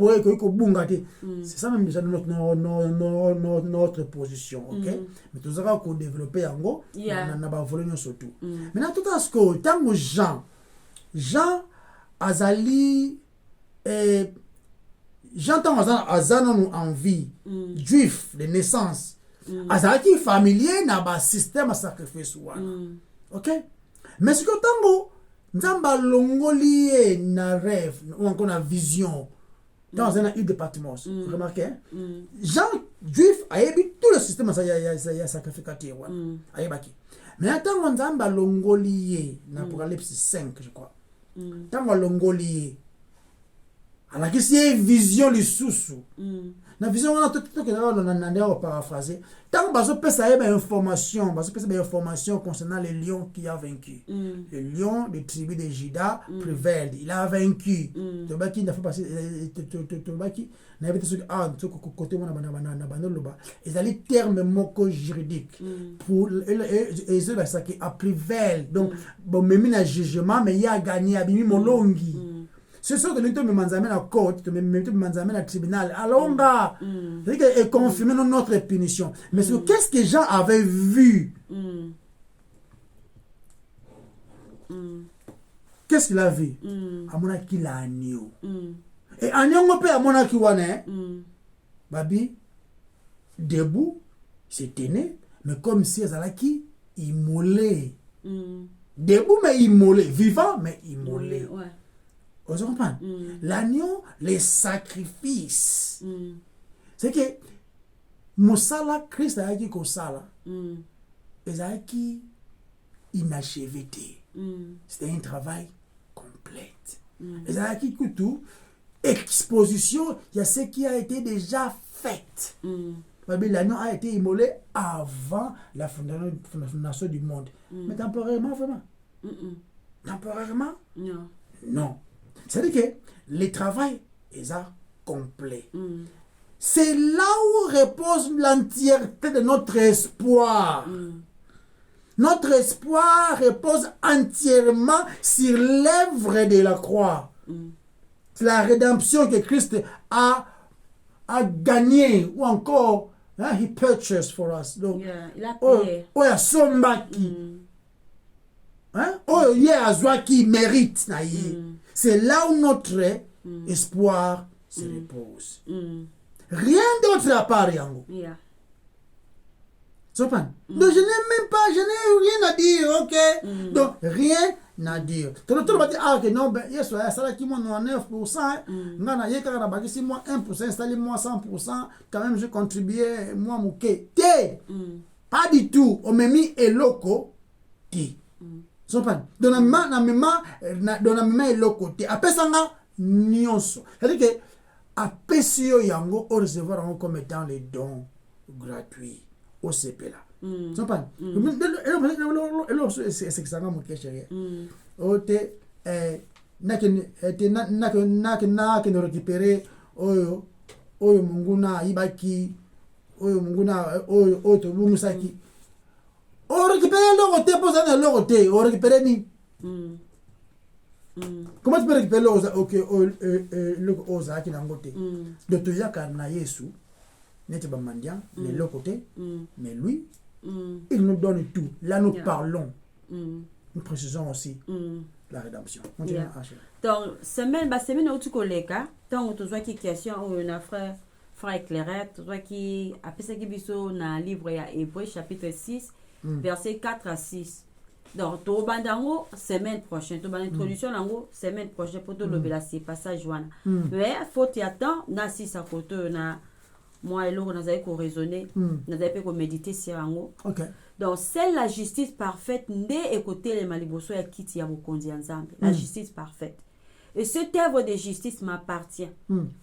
c'est ça même déjà notre position, ok? Mais tout ça qu'on développer en gros, on a pas volé surtout. Maintenant tout à ce que tant que Jean azali j'entends azan en vie juif de naissance azali familier na ba système à sacrifice wana, ok? Mais ce que tango nzamba longoli na rêve ou encore na vision dans un département, remarquez, Jean juif a ébi tout le système à sacrificateur a ébaki. Mais attends nzamba longoli na Apocalypse 5 je crois. Tango longoli ala kisi vision lisusu. Na vision on a tout que on a paraphrasé. Tant baso pesa information concernant le lion qui a vaincu. Le lion de tribu de Juda prévail, il a vaincu. Tobaki n'a fait passer tobaki n'a pas été côté mon na bandoloba. Ils allaient terme moko juridique pour et ça qui a prévail. Donc bon même na jugement mais il a gagné abimi molongi. C'est sûr que nous me manzamène à côte, me manzamène à tribunal. Alors on va et confirmer notre punition. Mais qu'est-ce que Jean avait vu? Qu'est-ce qu'il a vu? À mon avis, il a agneau. Et agneau, on peut à mon avis, babi, debout, c'est téné, mais comme si elle a qui immolé. Debout, mais immolé. Vivant, mais immolé. Vous comprenez? L'agneau, les sacrifices. C'est que Moussala, Christ a dit que ça, il a dit inachevé. C'était un travail complet. Il a dit que tout, exposition, il y a ce qui a été déjà fait. L'agneau a été immolé avant la fondation du monde. Mais temporairement, vraiment? Temporairement? Non. C'est-à-dire que le travail est complet. C'est là où repose l'entièreté de notre espoir. Notre espoir repose entièrement sur l'œuvre de la croix. C'est la rédemption que Christ a gagnée, ou encore, he purchased for us. Donc, il a payé. Qui mérite. C'est là où notre espoir se repose. Rien d'autre à part Yango. Donc je n'ai même pas, je n'ai rien à dire, ok? Donc rien à dire. Tout le monde va dire, ah ok, non, ben, yes, ça qui monte à 9%, ngana yeka na bagisi moi 1%, installez moi 100%, quand même je contribué moi mouké. Pas du tout, on m'a mis eloko ti. Dans la main et l'autre côté. Après ça, nyonso. C'est-à-dire que après si yango on recevoir comme étant les dons gratuits au CP là. C'est que ça m'a manqué chérie. Ote na récupérer oyo munguna ibaki oyo munguna oyo to bumusaki. On récupère le côté, pour ça, le côté, on récupère ni. Comment tu peux récupérer le oza qui est dans côté? De tout ça, car na Yesu, n'est pas mendiant, mais le côté, mais lui, il nous donne tout. Là, nous parlons, nous précisons aussi la rédemption. Donc, semaine où tu collègues, donc tu vois qui question, on a frère éclairé, tu vois qui a fait ce qui biso dans le livre Hébreux chapitre 6. Versets 4 à 6. Donc, tu bandango semaine prochaine. Tu vas introduction lango semaine prochaine pour te lever là, c'est passage wana. Mais faut y attendre na 6 à côté moi et l'autre, nous avons raisonné, nous avons méditer sur yango. Ok. Donc, c'est la justice parfaite, ne écouter les maliboso ya kiti ya bokondi ensemble. La justice parfaite. Et cette œuvre de justice m'appartient.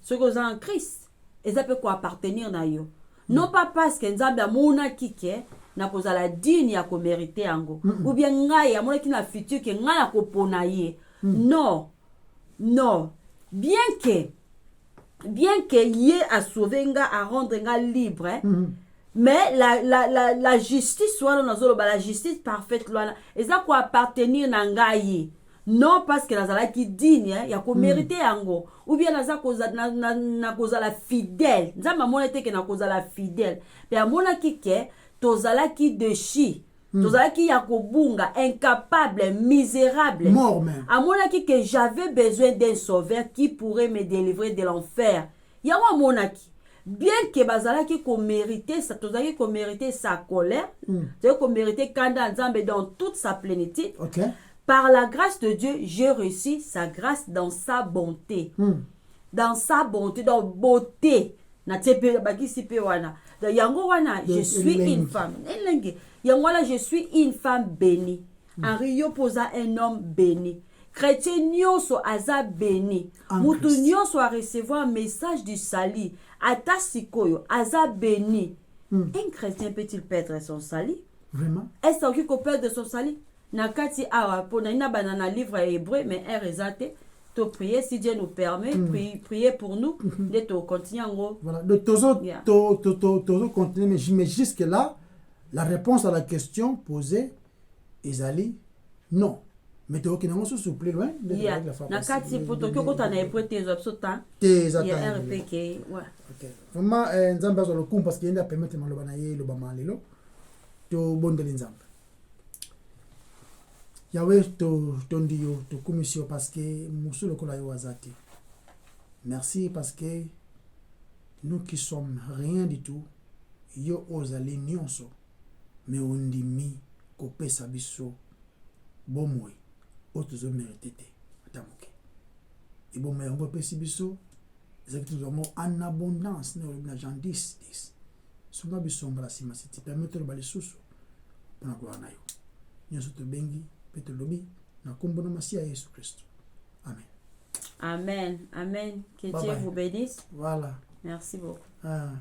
Ce que vous avez en Christ, et ça peut quoi appartenir à yo. Non pas parce que nous avons mon kike, na kozala digne ya ko mériter yango. Ou bien ngai ya mon ki na futur que ngai ya ko ponaye. Non. Non. Bien que Yé a sauvé nga, a rendre nga libre, mais la justice soit la justice parfaite et ça quoi appartenir na nga ye. Non parce que nazala ki digne ya ko mériter yango ou bien naza na kozala fidèle. Nzamba mona te ke na kozala fidèle. Pe amona ki ke tozala ki dechi. Tozala ki ya kobunga, incapable, misérable. Mort même. Amona ki que j'avais besoin d'un sauveur qui pourrait me délivrer de l'enfer. Yawa amona ki. Bien que bazala ki ko mériter ça, tozala ki ko mériter sa colère, tozala ko mériter kanda nzambe dans toute sa plénitude. Okay. Par la grâce de Dieu, j'ai reçu sa grâce dans sa bonté. Dans sa bonté, dans beauté. Na tepe bakisi pe wana. Yango wana, je suis une femme. Yango wana, je suis une femme bénie. Henri yo posa un homme béni. Chrétien nyonso aza béni. Mutu nyonso a recevoir un message du salut. Ata sikoyo aza béni. Un chrétien peut-il perdre son salut? Vraiment? Est-ce qu'il peut perdre son salut? Nakati awa po na ina banana livre hébreu mais un resate to prier si Dieu nous permet prier pour nous de to continuer en gros. Voilà, de toujours continuer mais jusque là la réponse à la question posée Ezali non. Mais tu as un souci plus loin de la fois. Nakati po to ko ta na hébreu tes absolument. Tes RPK ouais. OK. Vraiment nzamba zo le kum parce qu'il y a permettre le banaye le bamalelo to bondeli nzamba. Yahweh tondio to commission parce que musu lokola yo azati. Merci parce que nous qui sommes rien du tout yo ozali nyonso mais ondimi kopesa biso bomoi otozo mérité tamoke. Et bon mais on peut pesa biso exactement en abondance na Jean 10. Suma biso mbala sima siti permettre le bali susu pour gloire na yo. Nyonso to bengi Peter Lobi, na kombo na Masia Yesu Christ. Amen. Amen. Amen. Que Dieu vous bénisse. Voilà. Merci beaucoup. Ah.